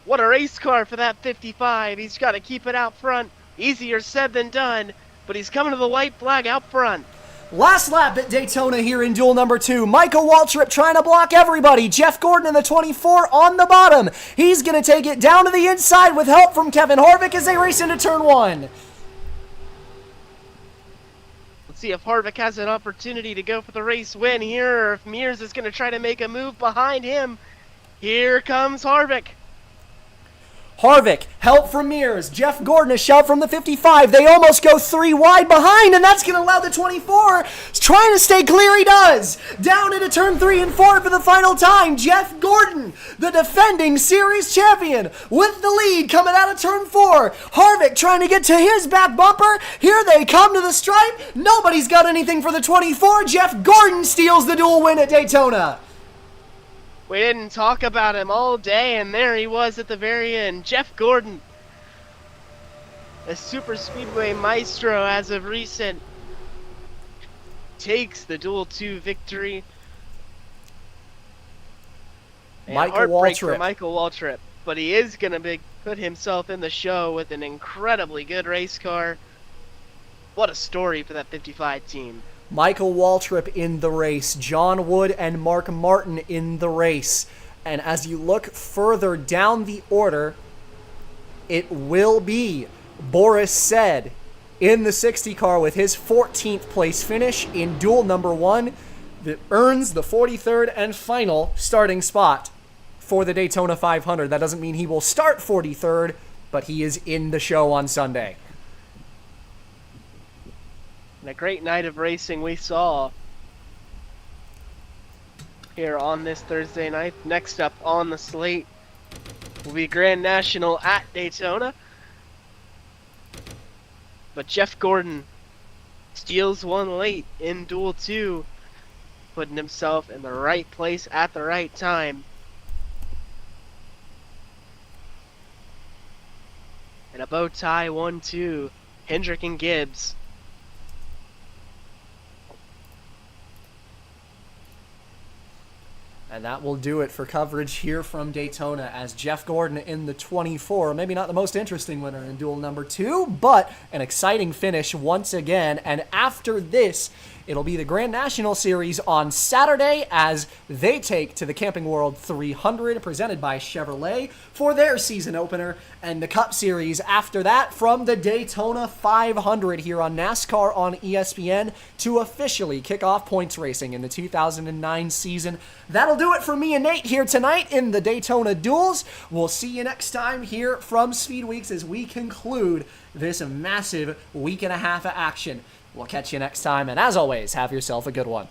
What a race car for that 55. He's got to keep it out front. Easier said than done, but he's coming to the white flag out front. Last lap at Daytona here in duel number 2. Michael Waltrip trying to block everybody. Jeff Gordon in the 24 on the bottom. He's going to take it down to the inside with help from Kevin Harvick as they race into turn 1. Let's see if Harvick has an opportunity to go for the race win here, or if Mears is going to try to make a move behind him. Here comes Harvick. Harvick, help from Mears. Jeff Gordon, a shout from the 55. They almost go 3 wide behind, and that's going to allow the 24. Trying to stay clear, he does. Down into turn 3 and 4 for the final time. Jeff Gordon, the defending series champion, with the lead coming out of turn 4. Harvick trying to get to his back bumper. Here they come to the stripe. Nobody's got anything for the 24. Jeff Gordon steals the dual win at Daytona. We didn't talk about him all day, and there he was at the very end. Jeff Gordon, a super speedway maestro as of recent, takes the Duel 2 victory. And heartbreak for Michael Waltrip, but he is going to put himself in the show with an incredibly good race car. What a story for that 55 team. Michael Waltrip in the race, John Wood and Mark Martin in the race. And as you look further down the order, it will be Boris Said in the 60 car with his 14th place finish in duel number 1 that earns the 43rd and final starting spot for the Daytona 500. That doesn't mean he will start 43rd, but he is in the show on Sunday. And a great night of racing we saw here on this Thursday night. Next up on the slate will be Grand National at Daytona. But Jeff Gordon steals one late in Duel 2, putting himself in the right place at the right time. And a bow tie 1-2, Hendrick and Gibbs. And that will do it for coverage here from Daytona as Jeff Gordon in the 24. Maybe not the most interesting winner in duel number 2, but an exciting finish once again. And after this, it'll be the Grand National Series on Saturday as they take to the Camping World 300 presented by Chevrolet for their season opener, and the Cup Series after that from the Daytona 500 here on NASCAR on ESPN to officially kick off points racing in the 2009 season. That'll do it for me and Nate here tonight in the Daytona Duels. We'll see you next time here from Speed Weeks as we conclude this massive week and a half of action. We'll catch you next time, and as always, have yourself a good one.